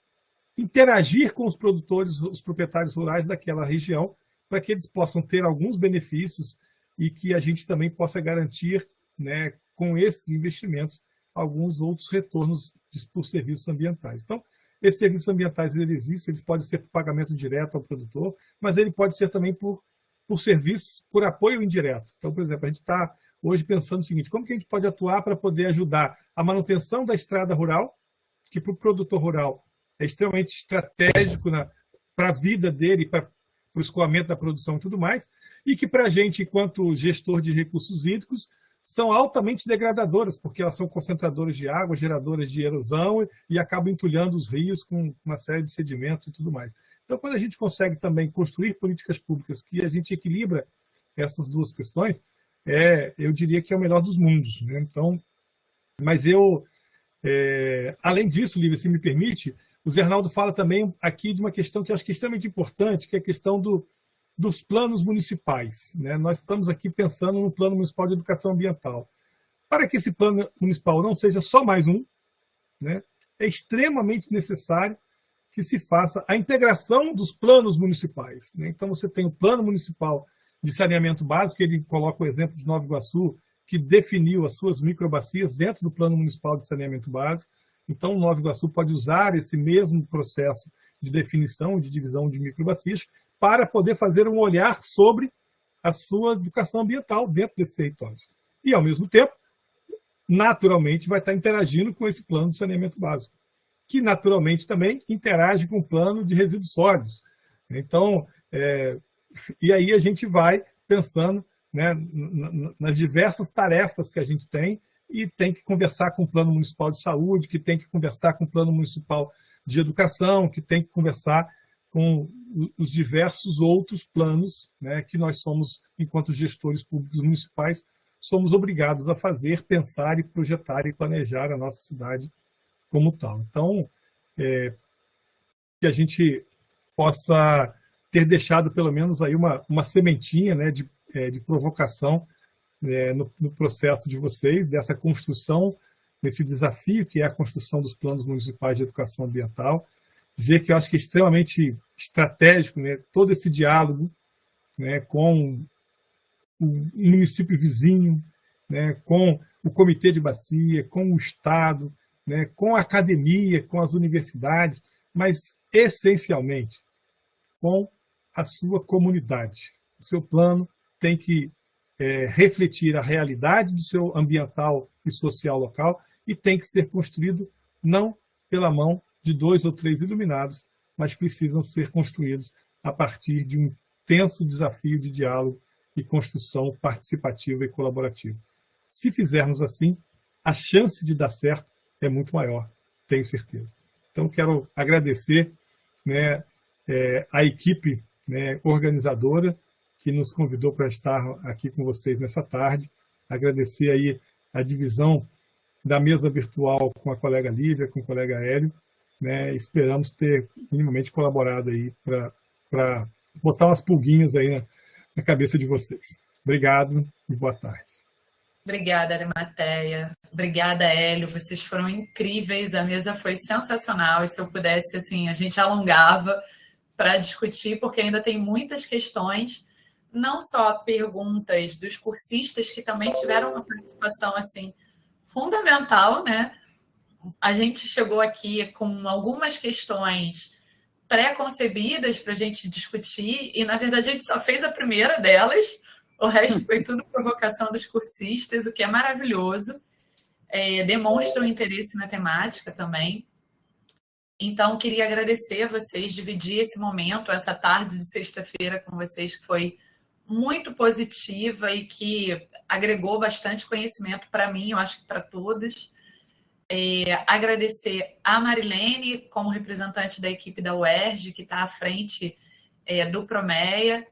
interagir com os produtores, os proprietários rurais daquela região, para que eles possam ter alguns benefícios e que a gente também possa garantir, né, com esses investimentos, alguns outros retornos por serviços ambientais. Então, esses serviços ambientais eles existem, eles podem ser por pagamento direto ao produtor, mas ele pode ser também por serviços, por apoio indireto. Então, por exemplo, a gente está hoje pensando o seguinte, como que a gente pode atuar para poder ajudar a manutenção da estrada rural, que para o produtor rural é extremamente estratégico para a vida dele, para o escoamento da produção e tudo mais, e que para a gente, enquanto gestor de recursos hídricos, são altamente degradadoras, porque elas são concentradoras de água, geradoras de erosão e acabam entulhando os rios com uma série de sedimentos e tudo mais. Então, quando a gente consegue também construir políticas públicas que a gente equilibra essas duas questões, eu diria que é o melhor dos mundos, né? Então, mas além disso, Lívia, se me permite, o Zé Arnaldo fala também aqui de uma questão que eu acho que é extremamente importante, que é a questão dos planos municipais, né? Nós estamos aqui pensando no Plano Municipal de Educação Ambiental. Para que esse plano municipal não seja só mais um, né, é extremamente necessário que se faça a integração dos planos municipais, né? Então, você tem o Plano Municipal de Saneamento Básico, ele coloca o exemplo de Nova Iguaçu, que definiu as suas microbacias dentro do Plano Municipal de Saneamento Básico. Então, Nova Iguaçu pode usar esse mesmo processo de definição, de divisão de microbacias, para poder fazer um olhar sobre a sua educação ambiental dentro desses territórios. E, ao mesmo tempo, naturalmente, vai estar interagindo com esse plano de saneamento básico, que naturalmente também interage com o plano de resíduos sólidos. Então, e aí a gente vai pensando, né, nas diversas tarefas que a gente tem e tem que conversar com o Plano Municipal de Saúde, que tem que conversar com o Plano Municipal de Educação, que tem que conversar com os diversos outros planos, né, que nós somos, enquanto gestores públicos municipais, somos obrigados a fazer, pensar e projetar e planejar a nossa cidade como tal. Então, que a gente possa ter deixado pelo menos aí uma sementinha, né, de provocação no processo de vocês, dessa construção, desse desafio que é a construção dos planos municipais de educação ambiental. Dizer que eu acho que é extremamente estratégico, né, todo esse diálogo, né, com o município vizinho, né, com o comitê de bacia, com o Estado, né, com a academia, com as universidades, mas essencialmente com a sua comunidade. O seu plano tem que refletir a realidade do seu ambiental e social local e tem que ser construído não pela mão de 2 ou 3 iluminados, mas precisam ser construídos a partir de um intenso desafio de diálogo e construção participativa e colaborativa. Se fizermos assim, a chance de dar certo é muito maior, tenho certeza. Então, quero agradecer, né, a equipe, né, organizadora que nos convidou para estar aqui com vocês nessa tarde. Agradecer aí a divisão da mesa virtual com a colega Lívia, com o colega Hélio, né? Esperamos ter minimamente colaborado aí para botar umas pulguinhas aí na cabeça de vocês. Obrigado e boa tarde. Obrigada, Arimateia. Obrigada, Hélio. Vocês foram incríveis. A mesa foi sensacional. E se eu pudesse, assim, a gente alongava para discutir, porque ainda tem muitas questões, não só perguntas dos cursistas, que também tiveram uma participação assim, fundamental, né? A gente chegou aqui com algumas questões pré-concebidas para a gente discutir e, na verdade, a gente só fez a primeira delas, o resto foi tudo provocação dos cursistas, o que é maravilhoso, demonstra o interesse na temática também. Então, queria agradecer a vocês, dividir esse momento, essa tarde de sexta-feira com vocês, que foi muito positiva e que agregou bastante conhecimento para mim, eu acho que para todos. Agradecer a Marilene, como representante da equipe da UERJ, que está à frente do Promeia.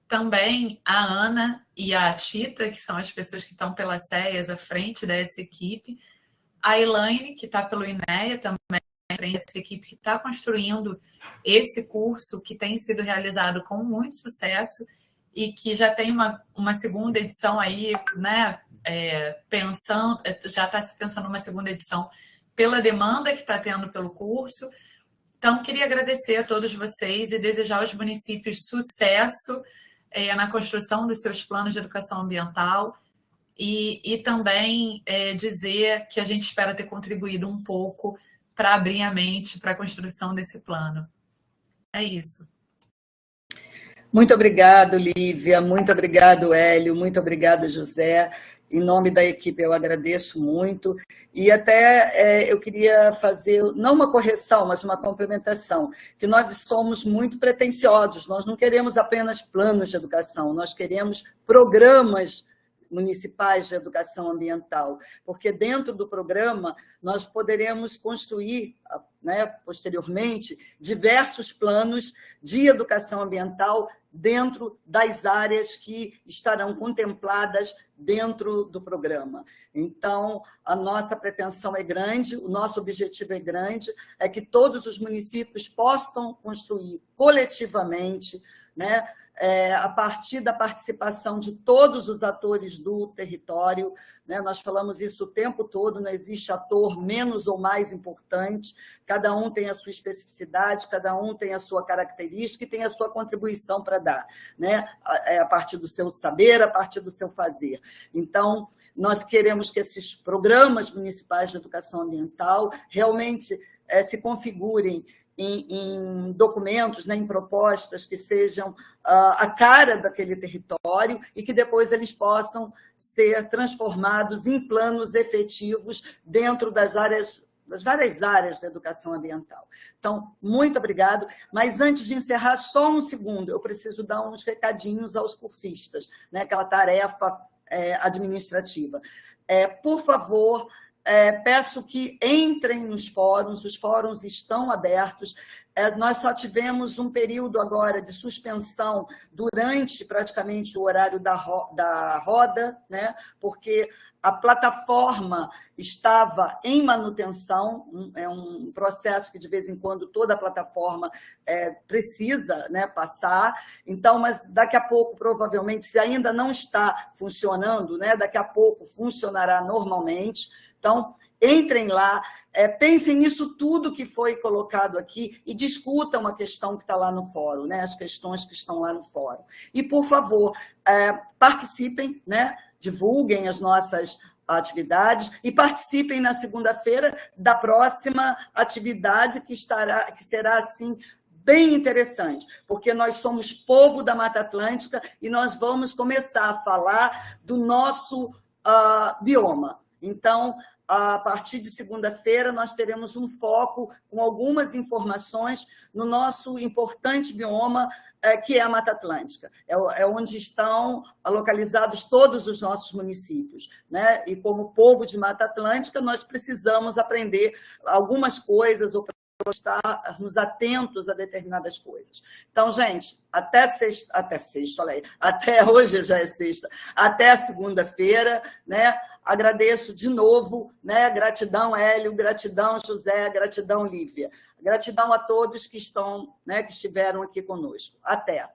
Também a Ana e a Tita, que são as pessoas que estão pelas CEAs à frente dessa equipe. A Elaine, que está pelo INEA, também essa equipe que está construindo esse curso, que tem sido realizado com muito sucesso e que já tem uma segunda edição aí, né? Já está se pensando numa segunda edição pela demanda que está tendo pelo curso. Então, queria agradecer a todos vocês e desejar aos municípios sucesso na construção dos seus planos de educação ambiental e também dizer que a gente espera ter contribuído um pouco para abrir a mente para a construção desse plano. É isso. Muito obrigado, Lívia, muito obrigado, Hélio, muito obrigado, José. Em nome da equipe, eu agradeço muito. E até eu queria fazer, não uma correção, mas uma complementação, que nós somos muito pretensiosos, nós não queremos apenas planos de educação, nós queremos programas municipais de educação ambiental, porque dentro do programa nós poderemos construir, né, posteriormente, diversos planos de educação ambiental dentro das áreas que estarão contempladas dentro do programa. Então, a nossa pretensão é grande, o nosso objetivo é grande, é que todos os municípios possam construir coletivamente, né, a partir da participação de todos os atores do território, né? Nós falamos isso o tempo todo, não existe ator menos ou mais importante, cada um tem a sua especificidade, cada um tem a sua característica e tem a sua contribuição para dar, né? A partir do seu saber, a partir do seu fazer. Então, nós queremos que esses programas municipais de educação ambiental realmente se configurem em documentos, né, em propostas que sejam a cara daquele território e que depois eles possam ser transformados em planos efetivos dentro das várias áreas da educação ambiental. Então, muito obrigado. Mas antes de encerrar, só um segundo, eu preciso dar uns recadinhos aos cursistas, né, aquela tarefa administrativa. Por favor, peço que entrem nos fóruns, os fóruns estão abertos. Nós só tivemos um período agora de suspensão durante praticamente o horário da roda, né? Porque a plataforma estava em manutenção, é um processo que, de vez em quando, toda a plataforma precisa, né, passar. Então, mas daqui a pouco, provavelmente, se ainda não está funcionando, né, daqui a pouco funcionará normalmente. Então, entrem lá, pensem nisso tudo que foi colocado aqui e discutam a questão que está lá no fórum, né? As questões que estão lá no fórum. E, por favor, participem, né? Divulguem as nossas atividades e participem na segunda-feira da próxima atividade que será, assim, bem interessante, porque nós somos povo da Mata Atlântica e nós vamos começar a falar do nosso bioma. Então, a partir de segunda-feira, nós teremos um foco com algumas informações no nosso importante bioma, que é a Mata Atlântica. É onde estão localizados todos os nossos municípios, né? E como povo de Mata Atlântica, nós precisamos aprender algumas coisas ou estarmos atentos a determinadas coisas. Então, gente, até hoje já é sexta, até a segunda-feira, né? Agradeço de novo, né? Gratidão, Hélio, gratidão, José, gratidão, Lívia. Gratidão a todos que estiveram aqui conosco. Até.